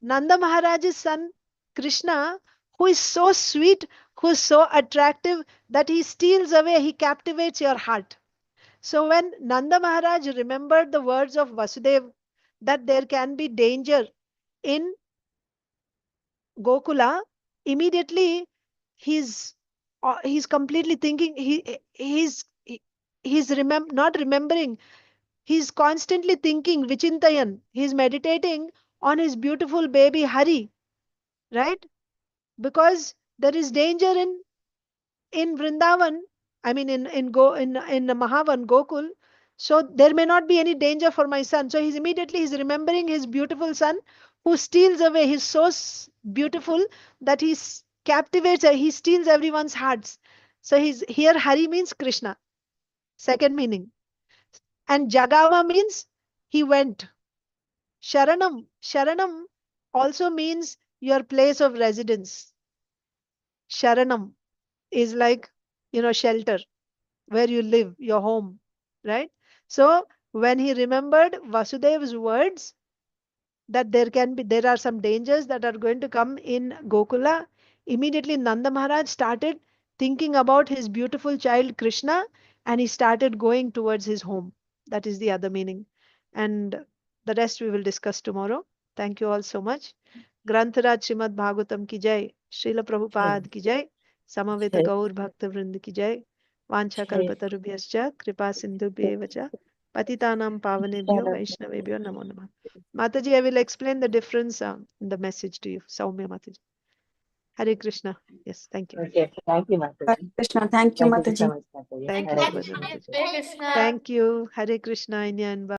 Nanda Maharaj's son Krishna, who is so sweet, who is so attractive that he steals away, he captivates your heart. So when Nanda Maharaj remembered the words of Vasudeva that there can be danger in Gokula, immediately he's completely thinking he's not remembering. He's constantly thinking Vichintayan. He's meditating on his beautiful baby Hari, right? Because there is danger in Vrindavan. I mean in Mahavan Gokul. So there may not be any danger for my son. So he's remembering his beautiful son who steals away. He's so beautiful that captivates. He steals everyone's hearts. So here Hari means Krishna. Second meaning. And jagama means he went. Sharanam also means your place of residence. Sharanam is like, shelter, where you live, your home, right? So when he remembered Vasudeva's words that there are some dangers that are going to come in Gokula, immediately Nanda Maharaj started thinking about his beautiful child Krishna, and he started going towards his home. That is the other meaning. And the rest we will discuss tomorrow. Thank you all so much. Grantharaj Srimad Bhagavatam ki jai, Srila Prabhupada ki jai, Samaveta Gaur Bhakta Vrind ki jai, Vancha Kalpatarubhyascha, Kripa Sindhubhyev cha, Patitanam Pavanebhyo, Vaishnavebhyo Namo Namah. Mataji, I will explain the difference in the message to you. Saumya Mataji. Hare Krishna. Yes, thank you. Okay, thank you, Mataji. Hare Krishna. Thank you, Thank you so Mataji. much, Mataji. Thank you, Hare Subhadra Krishna. Mataji. Thank you. Hare Krishna, Inyan.